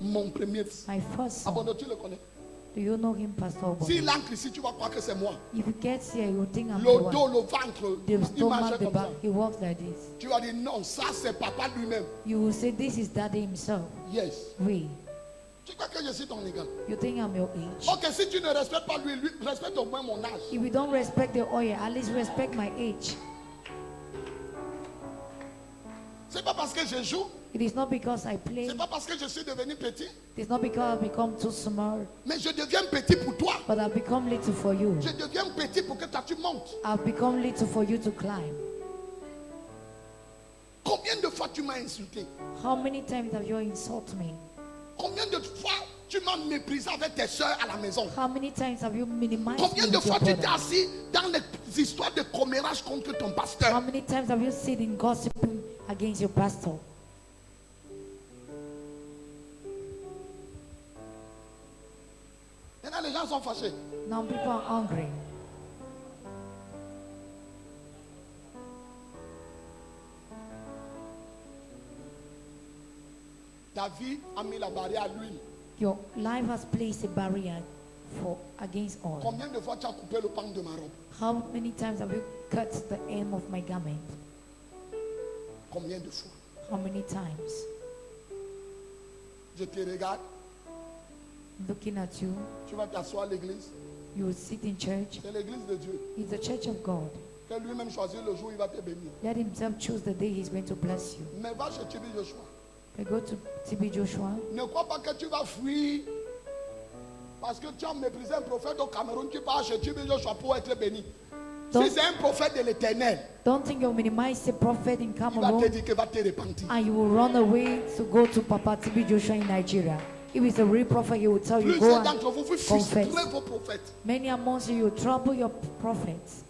Mon premier fils. My first Ah son. bon, tu le connais? Do you know him, Pastor Obo? S'il entre ici, tu vas croire que c'est moi. If you get here, you think I'm the Le one. dos, le ventre, The il stomach, marche the comme ça. back, he walks like this. Tu vas dire non, ça c'est papa lui-même. You will say, this is daddy himself. Yes. Oui. Tu crois que je suis ton égal? You think I'm your age? Ok, si tu ne respectes pas lui, respecte au moins mon âge. If you don't respect the oil, at least respect my age. C'est pas parce que je joue, It is not because I play. c'est pas parce que je suis devenu petit, It is not because I've become too small, mais je deviens petit pour toi. but I've become little for you. Je deviens petit pour que toi tu montes. I've become little for you to climb. Combien de fois tu m'as insulté? How many times have you insulted me? Combien de fois tu m'as méprisé avec tes soeurs à la maison? How many times have you minimized Combien me de with your fois tu t'es brother? assis dans les histoires de commérage contre ton How pasteur? many times have you seen in gossiping against your pastor? Maintenant les gens sont fâchés. Now people are hungry. Ta vie a mis la barrière à l'huile. Your life has placed a barrier against all. Combien de fois tu as coupé le pan de ma robe? How many times have you cut the hem of my garment? Combien de fois? How many times? Je te regarde, Looking at you, tu vas t'asseoir à l'église. you will sit in church. C'est l'église de Dieu. It's the church of God. Que lui-même choisit le jour où il va te bénir. Let himself choose the day he's going to bless you. Mais va chez Tibi Joshua. I go to TB Joshua. Ne crois pas que tu vas fuir. Parce que tu as méprisé un prophète au Cameroun, tu pars chez Tibi Joshua pour être béni. Donc- Si c'est un prophète de l'éternel, Don't think you'll minimize the prophet in il va te Cameroon dire qu'il va te repentir. and you will run away to go to Papa TB Joshua in Nigeria. If it's a real prophet, he will tell you, go Plusieurs and d'entre vous, vous confess. frustrez vos prophètes. Many amongst you, you trouble your prophets.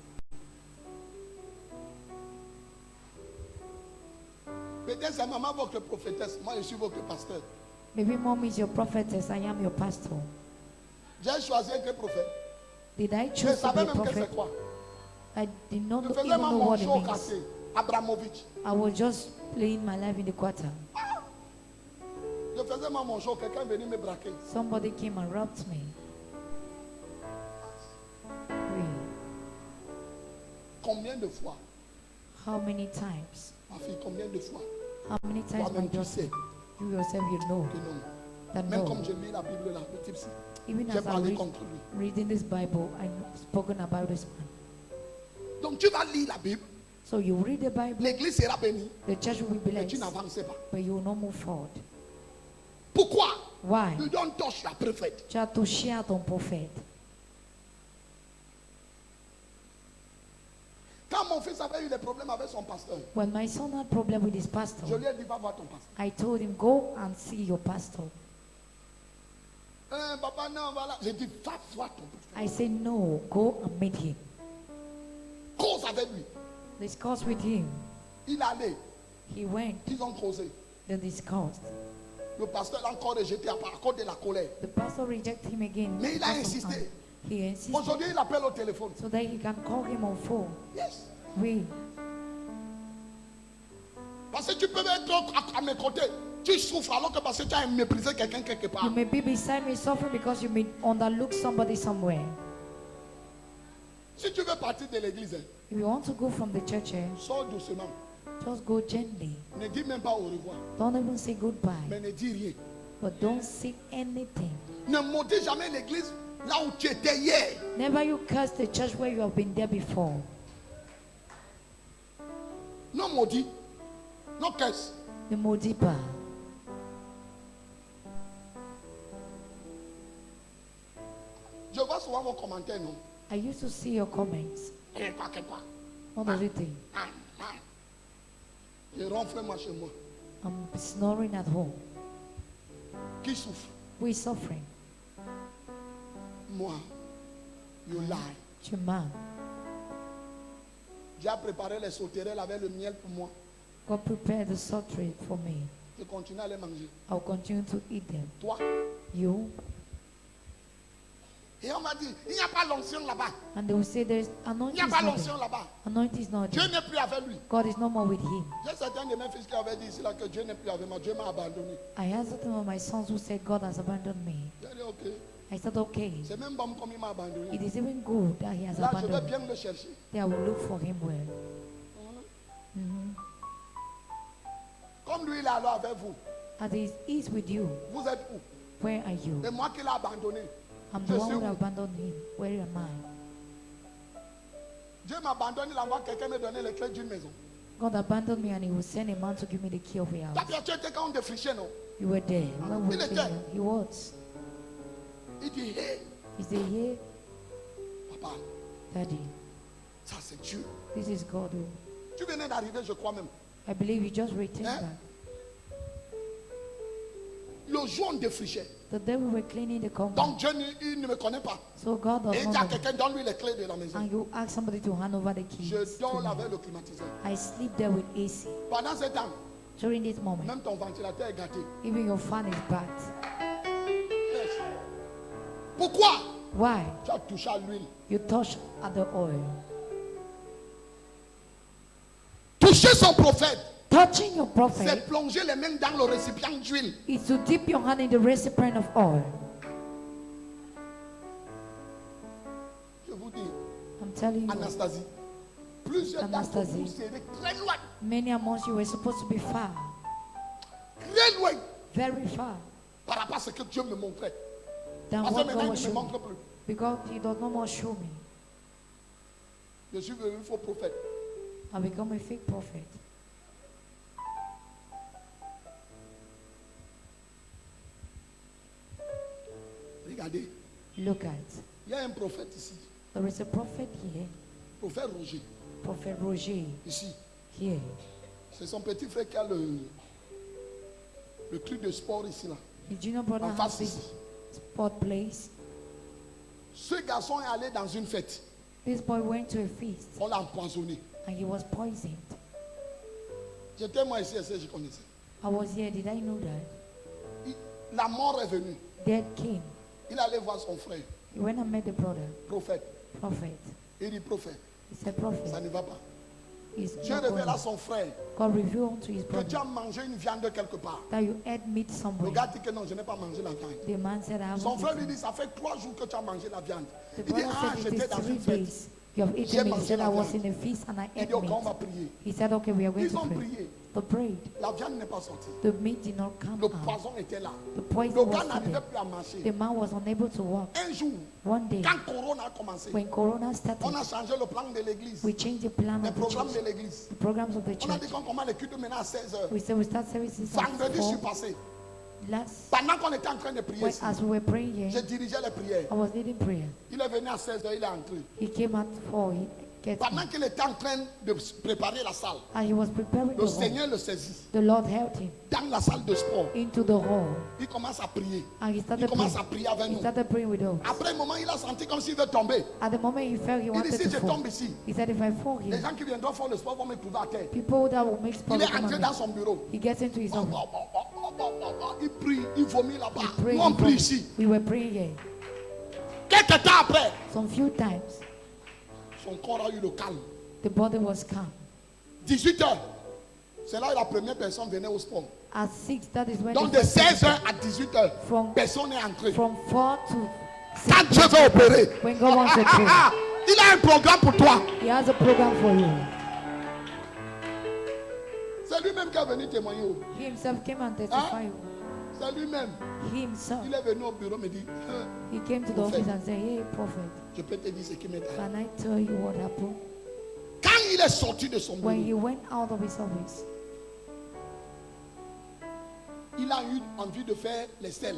Peut-être c'est maman votre prophétesse, moi je suis votre pasteur. Maybe mom is your prophetess, I am your pastor. J'ai choisi un prophète. Did I Je choose to be savais a même que prophet? c'est quoi. I did not Je even faisais know mon what it show means. cassé. Abramovich. I was just playing my life in the quarter. Je faisais mon show, quelqu'un venait me braquer. Somebody came and robbed me. Really? Combien de fois, How many times? ma fille, combien de fois, How many times, my toi-même tu daughter? sais You yourself, you know que non. that Même no. comme je lis la Bible là, le type ci, Even j'ai as I parlé read, contre lui. reading this Bible, I've spoken about this man. Donc tu vas lire la Bible, So you read the Bible, l'église sera bénie, the church will be mais tu blessed, n'avances pas. but you will not move forward. Pourquoi? Why? You don't touch la prophète. Tu as touché à ton prophète. Quand mon fils avait eu des problèmes avec son pasteur, When my son had problem with his je pastor, lui ai dit, va voir ton pasteur. I told him, go and see your pastor. Papa, non, voilà. J'ai dit, va voir ton pasteur. I said, no, go and meet him. Cause avec lui. Discuss with him. Il allait, He went, ils ont causé. they discussed. Le pasteur l'a encore rejeté à cause de la colère. The pastor rejected him again. Mais il a because of insisté. anger. He insisted Aujourd'hui, il appelle au téléphone. so that he can call him on phone. Yes. Oui. Parce que tu peux être à mes côtés. Tu souffres alors que parce que tu as méprisé quelqu'un quelque part. You may be beside me suffering because you may underlook somebody somewhere. Si tu veux partir de l'église, If you want to go from the church, sors doucement. just go gently. Ne dis même pas au revoir. Don't even say goodbye. Mais ne dis rien. but don't seek anything. Ne maudis jamais l'église là où tu étais hier. Never you curse the church where you have been there before. Non maudit. Non curse. Ne maudis pas. Je vois souvent vos commentaires, non? I used to see your comments. Eh, quoi, que quoi? What does it think? Je ronfle moi chez moi. I'm snoring at home. Qui souffre? We're suffering. Moi. You lie. Tu mens. J'ai préparé les sauterelles avec le miel pour moi. God prepared the saltry for me. Je continue à les manger. I'll continue to eat them. Toi. You. Et on m'a dit, il n'y a pas l'onction là-bas. And they will say there's Il anointing n'y a is pas not l'onction there. là-bas. Anointing is not Dieu there. n'est plus avec lui. God is no more with him. J'ai certains de mes fils qui avaient dit ici là que Dieu n'est plus avec moi. Dieu m'a abandonné. I had certain of my sons who said God has abandoned me. J'ai dit ok. I said, okay. C'est même bon comme il m'a abandonné. It is even good that he has Là, je vais abandoned me. bien le chercher. Then I will look for him well. Mhm. Comme lui, il est alors avec vous. As he is with you, Vous êtes où? where are you? Et moi qui l'ai abandonné. I'm Je the suis one who où? abandoned him. Where am I? Dieu m'abandonne, il envoie quelqu'un me donner les clés d'une maison. God abandoned me and he will send a man to give me the key of a Ta house. tu étais quand on défrichait, non? You were there. When we Il were était. there, he was. Il dit, hé, He said, here, papa, Daddy, ça c'est Dieu. this is God. Who, Tu venais d'arriver, je crois même. I believe you just returned Hein? back. Le jour on défrichait. The day we were cleaning the compound. Donc Dieu, il ne me connaît pas. So God Et does il dit not à know. quelqu'un, donne-lui les clés de la maison. And you ask somebody to hand over the keys. Je to dors me. avec le climatiseur. I sleep there with AC. Pendant ce temps, During this moment, même ton ventilateur est gâté. even your fan is bad. Yes. Pourquoi? Why? Tu as touché à l'huile. You touch at the oil. Toucher son prophète, Touching your c'est prophet plonger les mains dans le récipient d'huile. is to dip your hand in the recipient of oil. Je vous dis, I'm telling you, Anastasie, plusieurs d'entre Anastasie. vous serez très loin, many amongst you were supposed to be far, très loin very far, par rapport à ce que Dieu me montrait. than Parce que what maintenant, God was il ne me showing montre me. plus. Because He does no more show me. Je suis devenu faux prophète. I become a fake prophet. Regardez, Look at, il y a un prophète ici, there is a prophet here, prophète Roger, Prophet Roger ici. here. C'est son petit frère qui a le club de sport ici là. His junior brother En has face this ici. sport place. Ce garçon est allé dans une fête. This boy went to a feast On l'a empoisonné. and he was poisoned. J'étais moi ici, je connaissais. I was here, did I know that? La mort est venue. Death came. Il allait voir son frère, When I met the brother, prophète. prophet, Il dit, prophète, he said, ça prophet, ne va pas. is Dieu not révèle à going. son frère God revealed unto his que tu brother as mangé une viande quelque part. that you ate meat Le somewhere. gars dit que non, je n'ai pas mangé la viande. The man said, I Son haven't frère lui eaten. dit, ça fait 3 jours que tu as mangé la viande. The Il dit, brother ah, said, it j'étais is dans 3 une fête. days. You have J'ai eaten meat. He mangé said, la I was viande. in a feast and I Il ate dit, ok, on va meat. prier. He said, okay, we are going Ils to ont pray. prié. They prayed. La viande n'est pas sortie. The meat did not come Le out. poison était là. The Le poison gars was n'arrivait there. plus à marcher. The man was unable to walk. Un jour, One day, quand Corona a commencé, when Corona on a started, changé le plan de l'église, we changed the plan les of the programmes de church, l'église. the programs of the On a church. dit qu'on commence les cultes maintenant à 16h. We said we start services at Vendredi, je suis 4. passé. Last, Pendant qu'on était en train de prier when, ici, as we were praying je here, dirigeais les prières. I was leading prayer. Il est venu à 16h, il est entré. He came at 4. He get Pendant me. qu'il était en train de préparer la salle, And he was preparing le the hall. Seigneur le saisit. The Lord helped him Dans la salle de sport, into the hall. il commence à prier. And he Il started commence praying. à prier avec He nous. started praying with us. Après un moment, il a senti comme s'il veut tomber. At the moment he felt he Il dit, wanted si to je fall, tombe ici, he said, if I fall les here, gens qui viendront faire le sport vont me trouver à terre. people that will make sport Il est will come entré at dans me. son bureau. He gets into his office. Il prie, il vomit là-bas. He prayed. Nous, on prie ici. We were praying here. Quelques temps après, Some few times, son corps a eu le calme. the body was calm. 18h, c'est là que la première personne venait au sport. At 6, that is when Donc the de first 16h à 18h, From- personne n'est entré. from 4 to 6, Quand Dieu veut opérer, when God wants to pray, il a un programme pour toi. He has a program for you. C'est lui-même qui est venu témoigner. He himself came and testified. C'est lui-même. himself. Il est venu au bureau, me dit, He came to the Prophet. office and said, hey, prophet, je peux te dire ce qui m'est arrivé. can I tell you what happened? Quand il est sorti de son When he bureau, went out of his office, il a eu envie de faire les selles.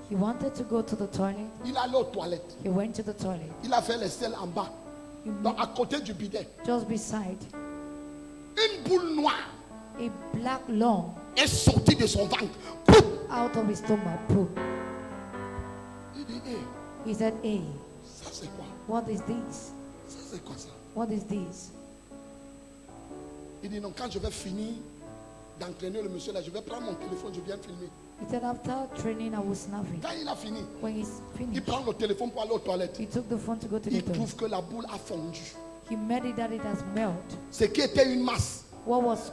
he wanted to go to the toilet. Il est allé aux toilettes. He went to the toilet. Il a fait les selles en bas, He donc à côté du bidet. just beside Une boule noire a black long est sortie de son ventre. Pouf! out of his stomach. Poop. Il dit, hé, He said, hey, ça c'est quoi? what is this? Ça c'est quoi ça? What is this? Il dit, non, quand je vais finir d'entraîner le monsieur là, je vais prendre mon téléphone, je viens filmer. He said, after training, I was snapping. Quand il a fini, When he's il finished, prend le téléphone pour aller aux toilettes. he took the phone to go to the Il toilet. prouve que la boule a fondu. He made it that it has melted. Ce qui était une masse What was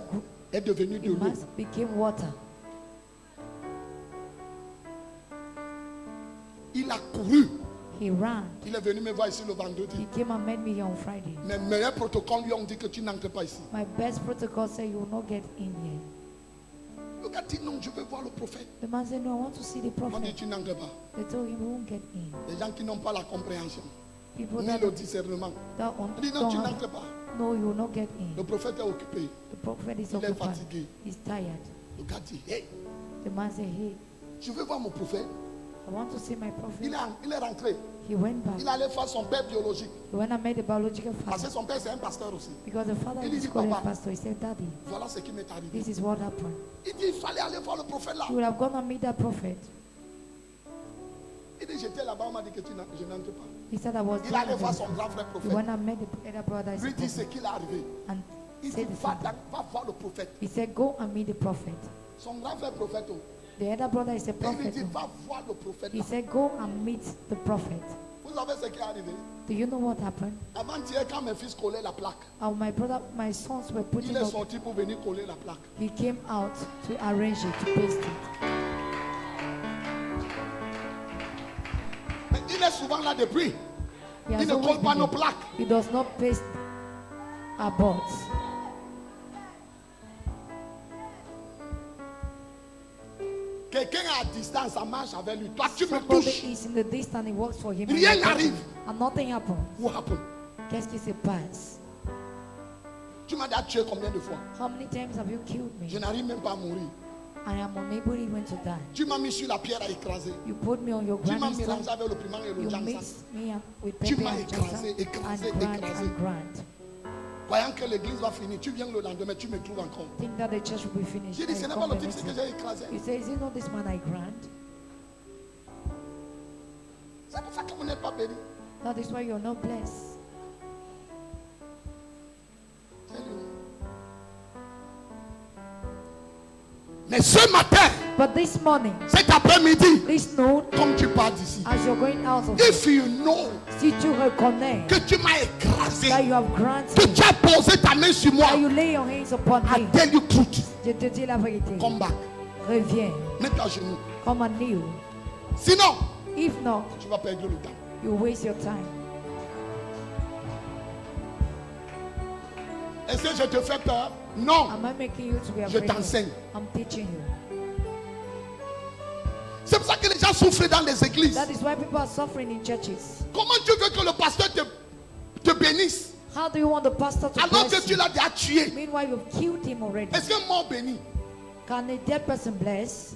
est devenu de l'eau. mass became water. Il a couru. He ran. Il est venu me voir ici le vendredi. He came and met me here on Friday. Mes meilleurs protocoles lui ont dit que tu n'entres pas ici. My best protocol said you will not get in here. Le gars dit non, je veux voir le prophète. The man said, no, I want to see the On dit prophet. tu n'entres pas. They told him, we won't get in. Les gens qui n'ont pas la compréhension, People ni that le discernement. don't, Il dit non, tu don't n'entres have, pas. no, you will not get Le in. prophète est occupé. The prophet is Il est occupied. fatigué. He's tired. Le gars dit, hey, The man said, hey, je veux voir mon prophète. I want to see my prophet. Il est rentré. He went back. Il allait faire son père biologique. He went and made a biological Parce que father. son père c'est un pasteur aussi. Because the father Il is dit, called a Papa. pastor. He said, Daddy, Voilà ce qui m'est arrivé. this is what happened. Il dit, il fallait aller voir le prophète là. You would have gone and meet that prophet. Il dit, j'étais là-bas, on m'a dit que je n'entre pas. He said, I was Il there. allait voir son grand frère He prophète. went and met the other brother. Lui dit ce qu'il est arrivé. And Il dit, said the va, same thing. va voir le prophète. He said, go and meet the prophet. Son grand frère prophète. Oh. The other brother is a Il lui prophet. dit, va voir le prophète. He là. said, go and meet the prophet. Vous savez ce qui est arrivé? Do you know what happened? Avant-hier, quand mes fils collaient la plaque, My sons were il putting est up. sorti pour venir coller la plaque. He came out to arrange it, to paste it. Mais il est souvent là depuis. He Il has ne always colle pas been nos there. plaques. He does not paste our boards. Quelqu'un est à distance, ça marche avec lui. Toi, tu me Somebody touches. is in the distance, it works for him. Rien and I touch n'arrive. him, and nothing happens. What happened? Qu'est-ce qui se passe? Tu m'as déjà tué combien de fois? How many times have you killed Je me? n'arrive même pas à mourir. I am unable even to die. Tu m'as mis sur la pierre à écraser. You put me on your Tu m'as granny mélangé stone. avec le piment et le You jansan. mix me up with Tu pepper m'as and écrasé, jasa écrasé, and grind écrasé. and grind. Croyant que l'église va finir, tu viens le lendemain, tu me trouves encore. Think that the church will be finished. J'ai dit, I ce n'est come pas le the type next que week. j'ai écrasé. You say, is it not this man I grant? C'est pour ça que vous n'êtes pas béni. That is why you're not blessed. Tell-lui. Mais ce matin, But this morning, cet après-midi, this noon, comme tu pars d'ici, as you're going out of if here, you know si tu reconnais que tu m'as écrasé, that you have que granted, tu as posé ta main sur moi, that you lay your hands upon I me, tell you truth, je te dis la vérité. come back, Reviens, mets-toi à genoux. come and kneel. Sinon, If not, tu vas perdre le temps. you waste your time. Est-ce que je te fais peur? Non. Am I making you to be Je afraid? t'enseigne. I'm teaching you. C'est pour ça que les gens souffrent dans les églises. That is why people are suffering in churches. Comment tu veux que le pasteur te bénisse How do you want the pastor to alors que bless tu you? l'as déjà tué? Meanwhile, you've killed him already. Est-ce qu'un mort béni? Can a dead person bless?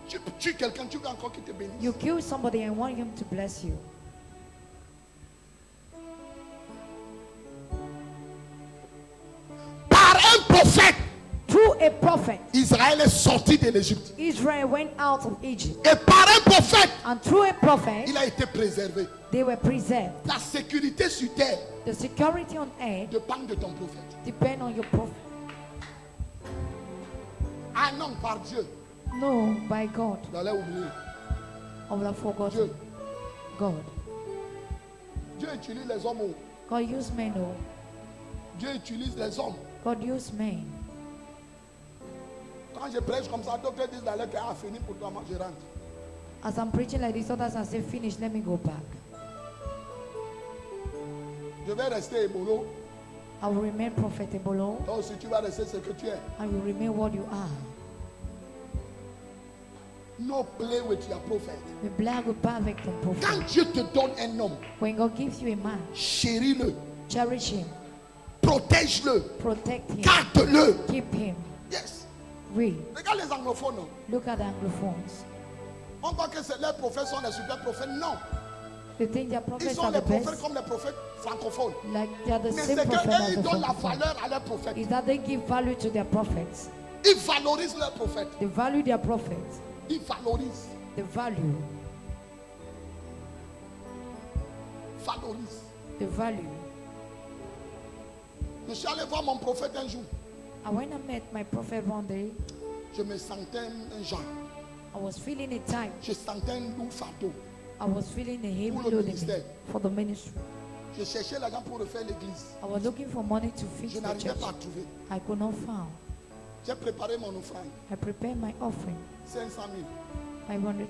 Tu tues quelqu'un, tu veux encore qu'il te bénisse? You kill somebody and want him to bless you. Par un prophète, Through a prophet, Israël est sorti de l'Égypte. Israel went out of Egypt. Et par un prophète, And through a prophet, il a été préservé. they were preserved. La sécurité sur terre The security on earth dépend de ton prophète. depend on your prophet. Ah non, par Dieu. No, by God. Tu allais oublier. I will have forgotten. Dieu. God. Dieu utilise les hommes. Oh. God use men, oh. Dieu utilise les hommes. God use men. Quand je prêche comme ça, docteur dit d'aller qu'il a fini pour toi, moi je rentre. As I'm preaching like this, others are saying, finish, let me go back. Je vais rester ébolo. I will remain profitable, Toi aussi, tu vas rester ce que tu es. and you remain what you are. No play with your prophet. Ne blague pas avec ton Quand prophète. Dieu te donne un homme, When God gives you a man, chéris-le, cherish him, protège-le, protect him, garde-le. keep him. Yes. Read. Regarde les anglophones. Look at the Anglophones. On croit que leurs prophètes sont les super prophètes. Non. They think their Ils prophets sont are les the prophètes best. comme les prophètes francophones. Like they are the Mais same c'est prophet qu'eux, as ils the donnent la prophets. valeur à leurs prophètes. Is that they give value to their prophets. Ils valorisent leurs prophètes. They value their prophets. Ils valorisent. They value. Valorisent. They value. Je suis allé voir mon prophète un jour. And when I met my prophet one day, Je me sentais un genre. I was feeling a type. Je sentais un lourd fardeau. I was feeling a heavy Pour le load in me ministère. for the ministry. Je cherchais l'argent pour refaire l'église. I was looking for money to fix Je the n'arrivais church. pas à trouver. I could not find. J'ai préparé mon offrande. I prepared my offering, 500 000. 500,000.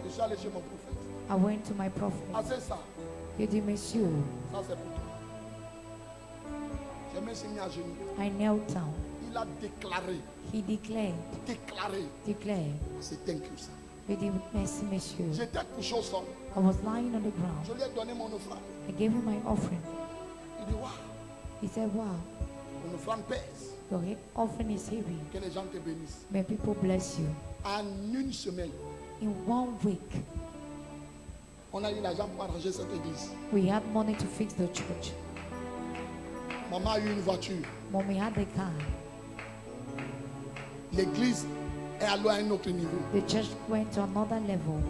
Je suis allé chez mon prophète. I went to my prophet. Ah, c'est ça. He dit, Monsieur, Ça, c'est pour toi. Je me suis mis à genoux. I knelt down. Il a déclaré. He declared, C'est thank you, sir. he dit, merci, Monsieur. J'étais couché au sol. I was lying on the ground. Je lui ai donné mon offrande. I gave him my offering. Il dit, waouh, He said, wow, mon offrande pèse. your offering is heavy. Que les gens te bénissent. May people bless you. En une semaine, In 1 week, on a eu l'argent pour arranger cette église. we had money to fix the church. Maman a eu une voiture. Mommy had the car. L'église est allée à un autre niveau. The church went to another level.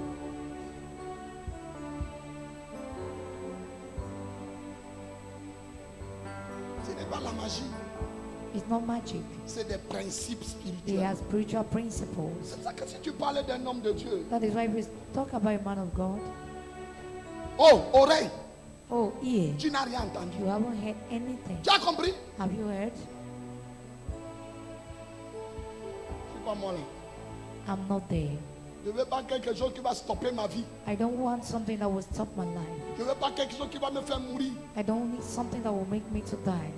Ce n'est pas la magie, It's not magic. c'est des principes It spirituels. has spiritual principles. C'est pour ça que si tu parlais d'un homme de Dieu, That is why we talk about a man of God. oh, oreille, Oh, ear, tu n'as rien entendu. you haven't heard anything. Tu as compris? Have you heard? C'est pas moi là. I'm not there. Je ne veux pas quelque chose qui va stopper ma vie. I don't want something that will stop my life. Je ne veux pas quelque chose qui va me faire mourir. I don't need something that will make me to die.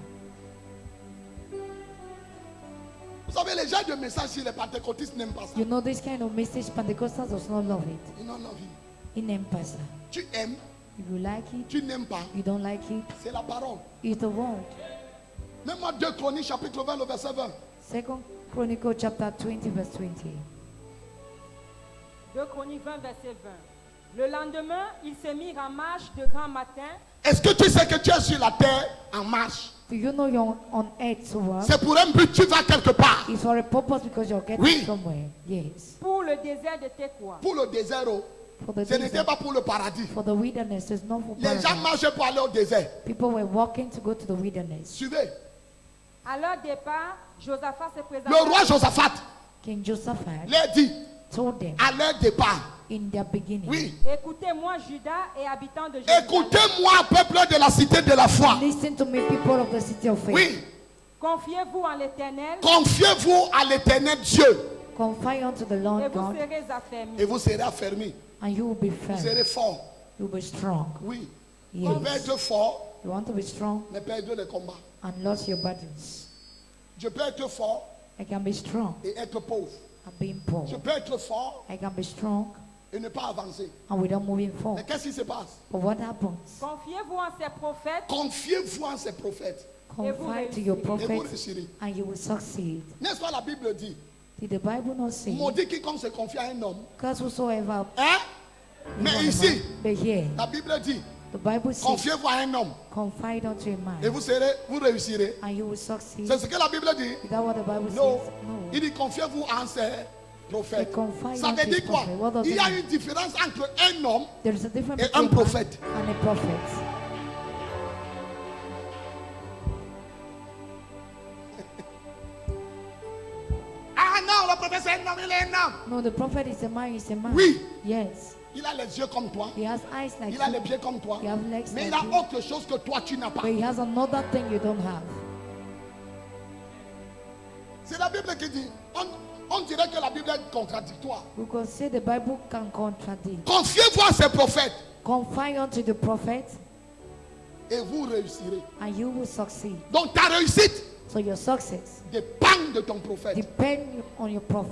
Vous savez, les gens de message sur les pentecôtistes n'aiment pas ça. You know this kind of message, Pentecostals does not love it. Ils n'ont pas envie. He n'aime pas ça. Tu aimes, If you like it, tu n'aimes pas. you don't like it, C'est la parole. it's the word. Même moi, 2 Chroniques, chapitre 20, le verset 20. Second Chronicle chapter 20, verse 20. 2 Chroniques 20, verset 20. Le lendemain, ils se mirent en marche de grand matin. Est-ce que tu sais que tu es sur la terre en marche? Do you know you're on earth to work? C'est pour un but, tu vas quelque part. It's for a purpose because you're getting Oui. somewhere. Yes. Pour le désert de Tekoa. Pour le désert, oh, For the ce n'était desert, pas pour le paradis. for the wilderness, it's not for Les gens paradise. marchaient pour aller au désert. People were walking to go to the wilderness. Suivez. À leur départ, Josaphat se présenta. Le roi Josaphat King Josaphat leur dit, told them à leur départ, in their beginning, oui, Écoutez-moi, Judas et habitants de Jérusalem. écoutez-moi, peuple de la cité de la foi. listen to me, people of the city of faith. Oui, Confiez-vous en l'Éternel confiez-vous à l'éternel Dieu Confide unto the et Lord vous God, serez affermis. et vous serez affermis. and you will be Vous firm. serez fort. You will be strong. Oui. Yes. On peut être fort, You want to be strong mais perdre les combats. and lose your burdens. Je peux être fort I can be strong et être pauvre. and being poor. Je peux être fort I can be strong et ne pas avancer. and without moving Mais forward. qu'est-ce qui se passe? But what happens? Confiez-vous en ces prophètes Confiez-vous en ces prophètes Confide to your et vous prophet réussirez. and you will succeed. N'est-ce pas la Bible dit? Did the Bible not say, Maudit quiconque se confie à un homme. because whosoever, Hein? Mais ici, but here, la Bible dit, the Bible says, confiez-vous à un homme confide unto a et man vous réussirez. and you will succeed. C'est ce que la Bible dit. Is that what the Bible Non. says? No. Il dit confiez-vous en ces prophètes. They confide Ça in veut his dire quoi? prophet. What does Il y it a mean? une différence entre un homme There is a difference et between un a man prophète. and a prophet. Ah non, le prophète c'est un homme, il est un homme. No, the prophet is a man, is a man. Oui. Yes. Il a les yeux comme toi. He has eyes like Il a les you, pieds comme toi. He has legs Mais il like a you. autre chose que toi tu n'as pas. but he has another thing you don't have. C'est la Bible qui dit. On dirait que la Bible est contradictoire. We could say the Bible can contradict. Confiez-vous à ces prophètes Confide unto the prophet et vous réussirez. and you will succeed. Donc ta réussite So your success dépend de ton prophète. depends on your prophet.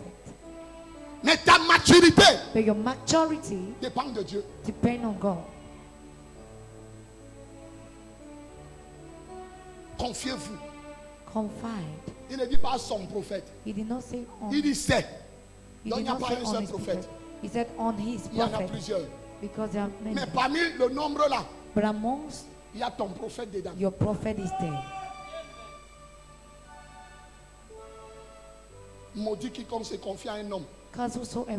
Mais ta maturité But your maturity dépend de Dieu. depends on God. Confiez-vous. Confide. Il ne dit pas à son prophète. He did not say on. Il dit c'est. He Donc did il n'y a not pas say un on seul his prophète. prophet. He said on his Il y en a prophet. plusieurs. Because there are many. Mais parmi le nombre là, But amongst il y a ton prophète dedans. your prophet is there. Maudit quiconque se confie à un homme. Cause whosoever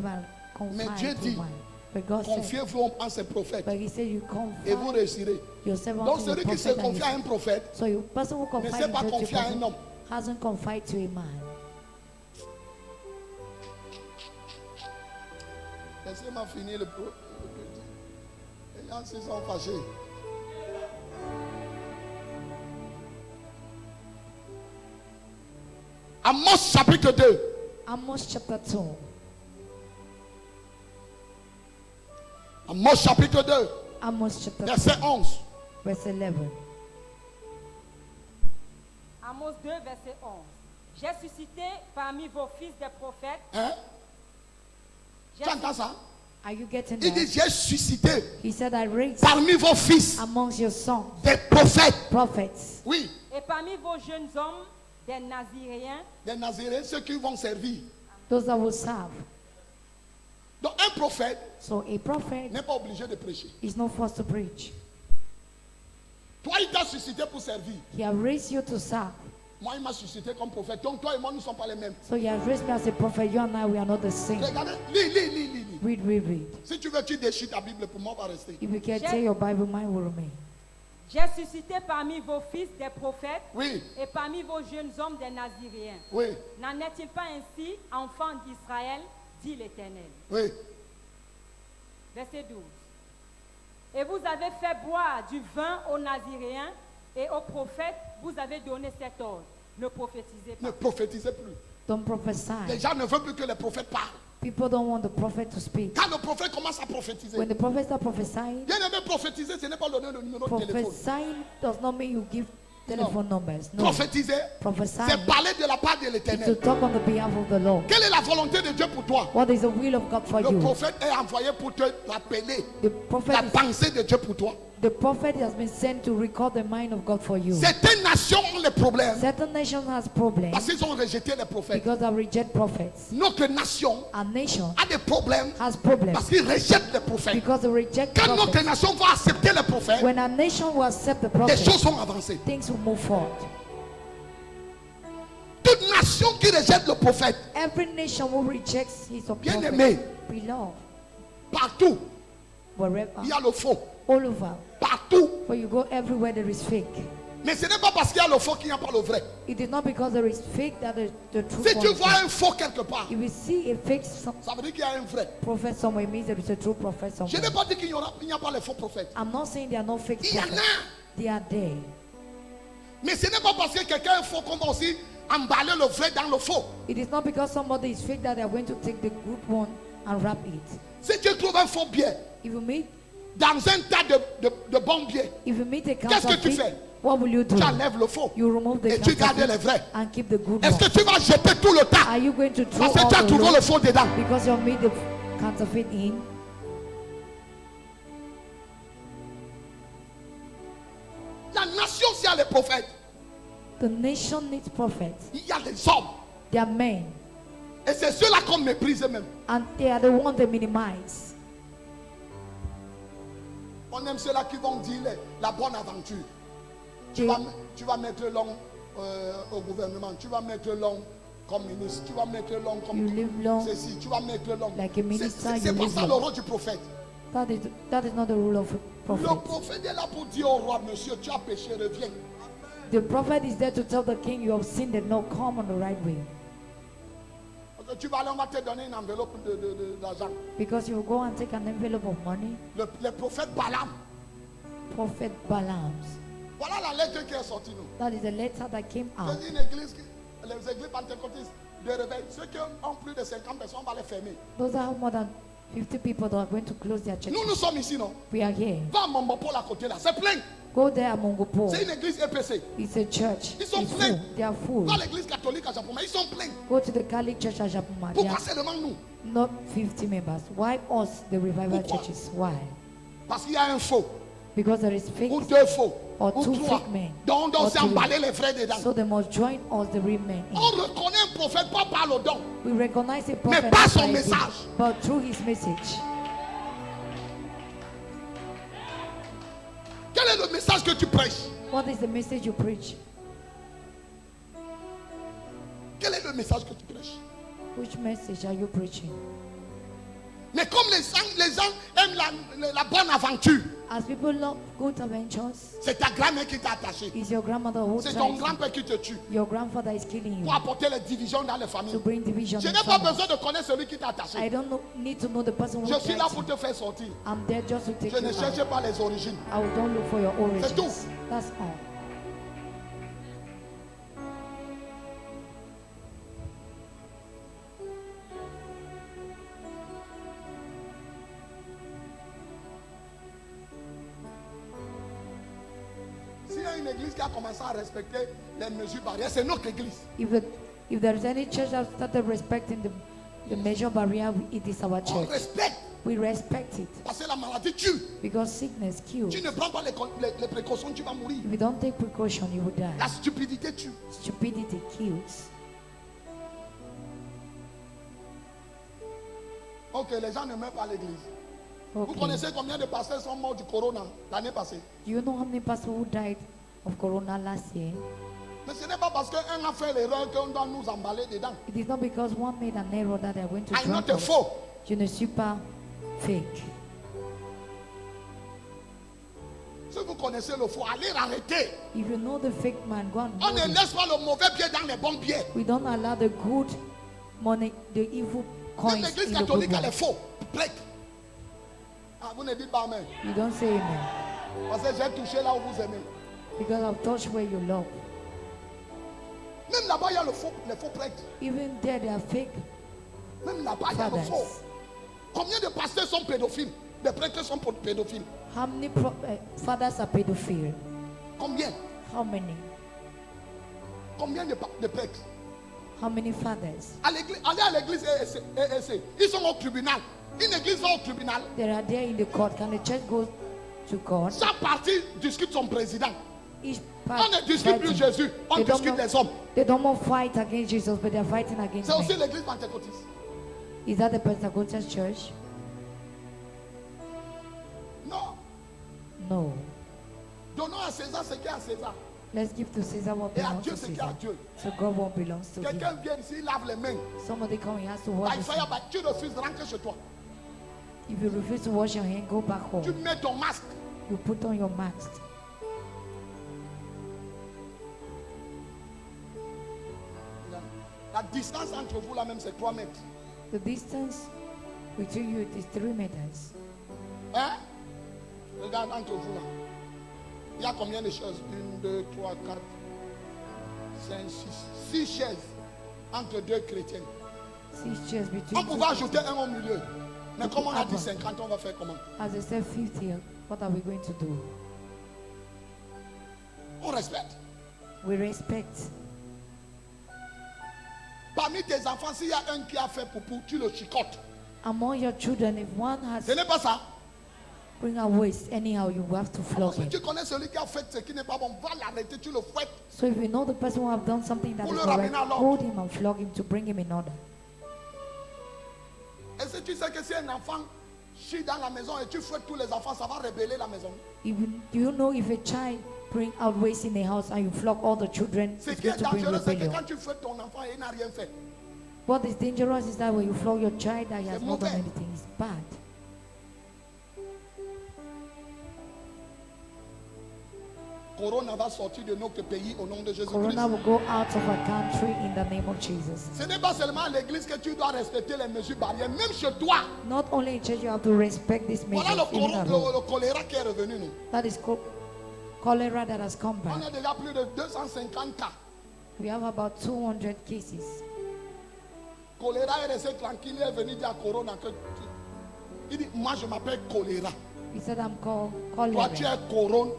Mais Dieu confide dit, to man. But God said, confiez-vous en ses prophètes but he said you et vous confide réussirez. yourself Donc unto celui your qui se prophet. confie à And un prophète so you person who ne confide sait pas in confier à un God homme. hasn't confided to a man. Laissez-moi finir le petit. Les gens se sont fâchés. Amos chapitre 2. Amos chapter 2. Amos chapitre 2. Amos chapter 2. Verset 11. Verse 11. Amos 2, verset 11. J'ai suscité parmi vos fils des prophètes. Hein? J'ai Tu entends ça? Are you getting Il dit, that? j'ai suscité He said, I raised parmi vos fils amongst your sons des prophètes. prophets, Oui, Et parmi vos jeunes hommes, des Naziréens, des Nazaréens, ceux qui vont servir. those that will serve. Donc un prophète So a prophet n'est pas obligé de prêcher. is not forced to preach. Toi, il t'a suscité pour servir. He has raised you to serve. Moi, il m'a suscité comme prophète. Donc toi et moi, nous ne sommes pas les mêmes. So he has raised me as a prophet. You and I, we are not the same. Regardez, lis. Read, read, read. Si tu veux, tu déchires ta Bible pour moi, on va rester. If you can tell your Bible, mine will remain. j'ai suscité parmi vos fils des prophètes Oui, et parmi vos jeunes hommes des Naziréens. oui, N'en est-il pas ainsi, enfants d'Israël, dit l'Éternel. oui. Verset 12. Et vous avez fait boire du vin aux Naziréens et aux prophètes, vous avez donné cet ordre. Ne prophétisez Ne pas. prophétisez plus. Don't prophesy. Les gens ne veulent plus que les prophètes parlent. People don't want the prophet to speak. Quand le prophète commence à prophétiser, When the prophet starts prophesying, bien aimé, prophétiser, ce n'est pas donner le numéro de téléphone. prophesying does not mean you give telephone numbers. No. Prophétiser, Prophesying c'est parler de la part de is to l'Éternel. talk on the behalf of the Lord. Quelle est la volonté de Dieu pour toi? What is the will of God for Le you? prophète est envoyé pour te rappeler The la prophet, pensée de Dieu pour toi. the prophet has been sent to record the mind of God for you. Certaines nations ont les problèmes Certain nations has problems parce qu'ils ont rejeté les prophètes. because they reject prophets. Notre nation Our nation a des problèmes has problems parce qu'ils rejettent les prophètes. because they reject Quand notre prophets. nation va accepter les prophètes, When our nation will accept the les prophet, choses vont avancer. things will move forward. Toute nation qui rejette le prophète, Every nation who rejects his bien prophet, aimé, beloved, partout, wherever, il y a le faux. all over, Partout. where you go, everywhere there is fake. Mais ce n'est pas parce qu'il y a le faux qu'il n'y a pas le vrai. It is not because there is fake that the truth Si tu one is vois fake. un faux quelque part, If you see a fake ça veut dire qu'il y a un vrai. prophet somewhere, it means there is a true prophet Je n'ai somewhere. pas dit qu'il n'y a pas les faux prophètes. I'm not saying there are no fake Il y en prophets. a. They are there. Mais ce n'est pas parce que quelqu'un est faux qu'on va aussi emballer le vrai dans le faux. It is not because somebody is fake that they are going to take the good one and wrap it. Si tu trouves un faux billet If you meet, dans un tas de bons billets, if you meet a qu'est-ce que tu counterfeit, fais? what will you do? Tu enlèves le faux. You remove the Et tu gardes les counterfeit vrais. and keep the good Est-ce one. que tu vas jeter tout le tas Are you going to throw parce que tu as all the trouvé le load faux dedans? because you made the counterfeit in? La nation, s'il y a les prophètes, The nation needs prophets. il y a les hommes. They are men, Et c'est ceux-là qu'on méprise même. and they are the ones they minimize. On aime ceux-là qui vont dire la bonne aventure. They, Tu vas mettre l'homme au gouvernement. Tu vas mettre l'homme comme ministre. Tu vas mettre l'homme comme You live long ceci. Tu vas mettre l'homme. like a minister, C'est you pas live ça le long. rôle du prophète. That is not the rule of a Le prophet. prophète est là pour dire au roi, monsieur, tu as péché, reviens. The prophet is there to tell the king you have sinned and now come on the right way. Parce que tu vas aller, on va te donner une enveloppe d'argent. Because you will go and take an envelope of money. Le prophète Balaam. Prophet Balaam's. Voilà la lettre qui est sortie, nous. That is a letter that came out. C'est une église, les églises pentecôtistes de réveil. Ceux qui ont plus de 50 personnes, on va les fermer. Those that have more than 50 people that are going to close their churches. Nous sommes ici, non? We are here. Va à Mombopol à côté là, c'est plein. Go there à Mongopo. C'est une église EPC. It's a church. Ils sont It's pleins. full. They are full. Va à l'église catholique à Japon, ils sont pleins. Go to the Catholic church at Japoma. They Pourquoi are, seulement nous? Not 50 members. Why us, the revival Pourquoi? churches? Why? Parce qu'il y a un faux, Because there is fake ou deux faux, or ou two trois. fake men. Donc on or s'est three. emballé les frères dedans. So they must join us, the real men. in. On reconnaît un prophète pas par le don. We recognize a prophet pas not son by his message. gift, but through his message. Quel est le message que tu prêches? What is the message you preach? Quel est le message que tu prêches? Which message are you preaching? Mais comme les gens aiment la bonne aventure, As people love good adventures, c'est ta grand-mère qui t'a attaché. is your grandmother who C'est ton tries you. grand-père qui te tue Your grandfather is killing you pour apporter les divisions dans les to familles. bring division Je in n'ai pas families. besoin de connaître celui qui t'a I attaché. don't need to know the person who Je suis là tried pour you. te faire sortir. I'm there just to take Je ne you cherche out. pas les origines. I don't look for your origins. tout. That's all. S'il y a une église qui a commencé à respecter les mesures barrières, c'est notre église. If there's any church that started respecting the major barrier, it is our On church. respecte We respect it parce que la maladie tue. because sickness kills. Tu ne prends pas les précautions, tu vas mourir. If you don't take precaution, you will die. La stupidité tue. Stupidity kills. Ok, les gens ne meurent pas à l'église. Vous Okay. connaissez combien de pasteurs sont morts du corona l'année passée? Do you know how many pastors who died of corona last year? Mais ce n'est pas parce qu'un a fait l'erreur qu'on doit nous emballer dedans. It is not because one made an error that they are going to I'm not drown a us. faux. Je ne suis pas fake. Si vous connaissez le faux, allez l'arrêter. If you know the fake man, go and On hold ne him. laisse pas le mauvais pied dans les bons pieds. We don't allow the good money, the evil Une coins église in the good catholique, elle est one. faux. Prête. Ah, vous ne dites pas amen. You don't say amen. Parce que j'ai touché là où vous aimez. Because I've touched where you love. Même là-bas, il y a les faux prêtres. Even there, they are fake Même là-bas, il y a le faux. fathers. Combien de pasteurs sont pédophiles? Des prêtres sont pédophiles. How many fathers are pedophile? Combien? How many? Combien de prêtres? How many fathers? Allez à l'église EEC. Ils sont au tribunal. Une église va au tribunal. They are there in the court. Can the church go to court? Chaque parti discute son président. Each On part ne discute plus fighting. Jésus, on They don't discute know- les hommes. They don't want fight against Jesus, but they're fighting against C'est aussi men. l'église pentecôtiste. Is that the Pentecostal church? Non. No. Donnons à César ce qui est à César. Let's give to Caesar what Et à belongs Dieu to ce qui est à Caesar. Dieu. So God what belongs to Quelqu'un him. vient ici, il lave les mains. Somebody come, he has to wash By his fire, hands. by tu refuses, rentre chez toi. If you refuse to wash your hand, go back Tu home. mets ton masque. You put on your mask. La distance entre vous là même, c'est 3 mètres. The distance between you it is 3 meters. Hein? Regarde entre vous là. Il y a combien de chaises? 1, 2, 3, 4, 5, 6. 6 chaises entre deux chrétiens. 6 chairs between On two pouvait ajouter Christians. un au milieu. Mais comme on a dit 50, on va faire comment? As they said 50, what are we going to do? On respecte. We respect. Parmi tes enfants, s'il y a un qui a fait poupou, tu le chicotes. Among your children, if one has Ce n'est pas ça. bring a waste, anyhow you have to flog Si him. tu connais celui qui a fait ce qui n'est pas bon, va l'arrêter, tu le fouettes. So if you know the person who have done something that Pour is le not ramener right, à l'ordre. hold him and flog him to bring him in order. Et si tu sais que si un enfant chie dans la maison et tu fouettes tous les enfants, ça va rébeller la maison. Do you know if a child bring out waste in the house and you flog all the children, Ce it's qui going est to bring dangereux, c'est que rebellion. quand tu fouettes ton enfant et il n'a rien fait. What is dangerous is that when you flog your child that he has C'est not done mauvais. anything, it's bad. Corona va sortir de notre pays au nom de Jésus-Christ. Corona will go out of our country in the name of Jesus. Ce n'est pas seulement à l'église que tu dois respecter les mesures barrières, même chez toi. Not only in church, you have to respect this Voilà measure. Even at home. le choléra qui est revenu. Nous. That is cholera that has come On back. a déjà plus de 250 cas. We have about 200 cases. Choléra est resté tranquille, il est venu dire à Corona que il dit, moi je m'appelle choléra. He said, I'm called Toi tu cholera. es corona.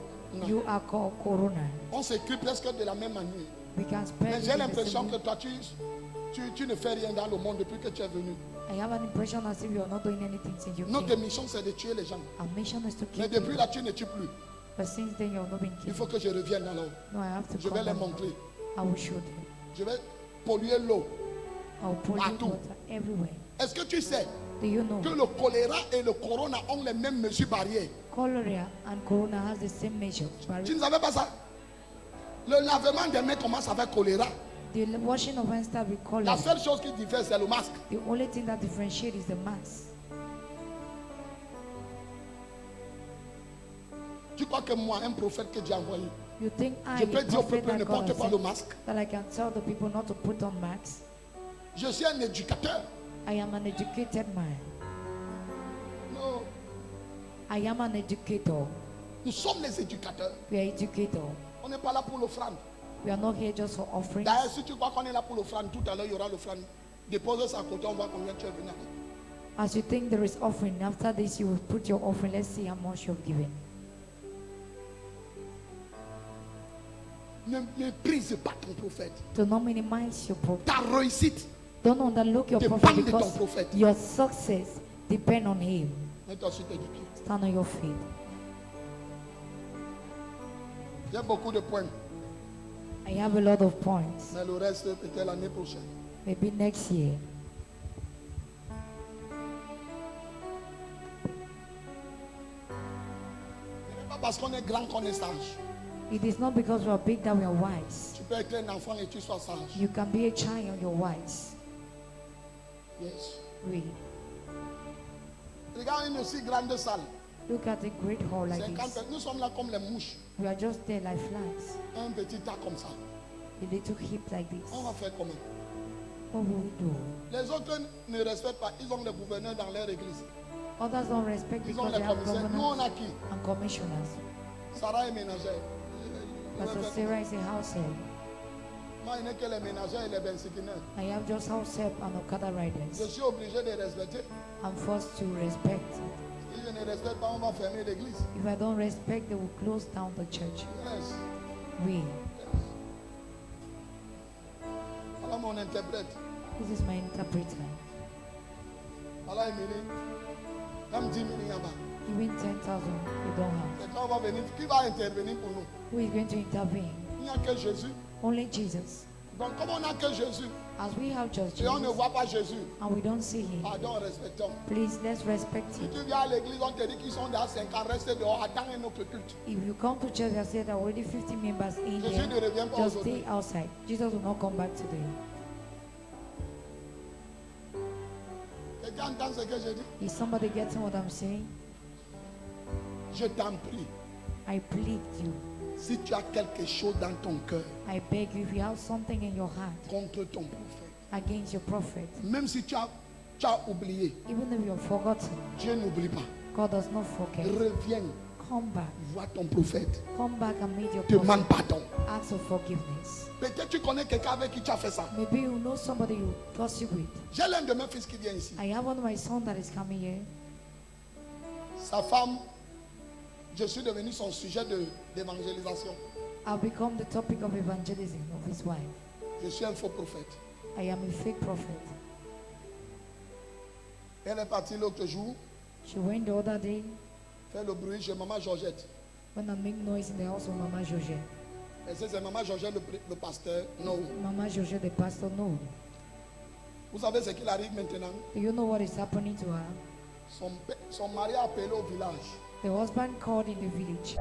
You are called corona. On s'écrit presque de la même manière. We can spell Mais it j'ai in the l'impression same que way. toi tu ne fais rien dans le monde depuis que tu es venu. I have an impression as if you are not doing anything since you Notre came. mission, c'est de tuer les gens. Our mission is to Mais kill depuis people. là, tu ne tues plus. But since then, you have not been Il killed. faut que je revienne alors. No, I have to Je vais come les back. montrer. I will show them. Je vais polluer l'eau. I will pollute Partout. water everywhere. Est-ce que tu sais Do you know que le choléra et le corona ont les mêmes mesures barrières? cholera and corona has the same measure? Tu ne savais pas ça? Le lavement des mains commence avec choléra. The washing of hands start with La cholera. seule chose qui diffère, c'est le masque. The only thing that differentiates is the mask. Tu crois que moi, un prophète que Dieu a envoyé, You think je I, peux a dire au prophet peuple, ne that God porte has pas le sent, masque? that I can tell the people not to put on masks? Je suis un éducateur. I am an educated man. Non, I am an educator. nous sommes les éducateurs. We are educators. On n'est pas là pour l'offrande. We are not here just for offerings. D'ailleurs, si tu crois qu'on est là pour l'offrande, tout à l'heure, il y aura l'offrande. Dépose ça à côté, on voit combien tu es venu avec. As you think there is offering, after this you will put your offering. Let's see how much you have given. Ne méprise pas ton prophète. Do not minimize your prophet. Ta réussite, Don't underlook your Depend prophet on because ton prophète. your success depends on him. mets-toi sur tes deux pieds. Stand on your feet. J'ai beaucoup de points, I have a lot of points. mais le reste peut-être l'année prochaine. Maybe next year. Ce n'est pas parce qu'on est grand qu'on est sage. It is not because we are big that we are wise. Tu peux être un enfant et tu sois sage. You can be a child, you're wise. Yes. Read. Regarde une aussi grande salle. Look at a great hall like 50 this. Nous sommes là comme les mouches. We are just there like flies. Un petit tas comme ça. A little heap like this. On va faire comment? What will we do? Les autres ne respectent pas. Ils ont des gouverneurs dans leur église. Others don't respect Ils ont because les they have commissaires. Nous, on governors a qui? and commissioners. Sarah est ménagère. Pastor Sarah is a house help. Moi, il n'est que les ménagères et les bensiquinaires. I have just house help and Okada Je riders. suis obligé de respecter. I'm forced to respect. Si je ne respecte pas, on va fermer l'église. If I don't respect, they will close down the church. Yes. We. Voilà mon interprète. This is my interpreter. Voilà Émilie. Même 10 000 là-bas. Even 10,000 you don't have. C'est quand on va venir. Qui va intervenir pour nous? Who is going to intervene? Il n'y a que Jésus. Only Jesus. Donc, comme on n'a que Jésus As we have just et on ne Jesus voit pas Jésus, and we don't see him, pardon, respectons. please let's respect Si him. tu viens à l'église, on te dit qu'ils sont déjà 50, reste dehors, attends un autre culte. If you come to church and say there are already 50 members in Jésus ne there, revient pas just aujourd'hui. stay outside. Jesus will not come back today. Quelqu'un entend ce que je dis? Is somebody getting what I'm saying? Je t'en prie, I plead you. si tu as quelque chose dans ton cœur I beg you, if you have something in your heart contre ton prophète, against your prophet, même si tu as oublié, even if you have forgotten, Dieu n'oublie pas. God does not forget. Reviens, Come back. vois ton prophète, Come back and meet your demande prophet. pardon. Ask for forgiveness. Peut-être tu connais quelqu'un avec qui tu as fait ça. Maybe you know somebody you gossip with. J'ai l'un de mes fils qui vient ici. I have one of my sons that is coming here. Sa femme, je suis devenu son sujet d'évangélisation. I've become the topic of evangelism of his wife. Je suis un faux prophète. I am a fake prophet. Elle est partie l'autre jour, She went the other day faire le bruit chez maman Georgette. when I make noise in the house of Mama Georgette. Et c'est maman Georgette le pasteur. Non. Mama Georgette, the pastor, no. Vous savez ce qu'il arrive maintenant? Do you know what is happening to her? Son mari a appelé au village. The husband called in the village.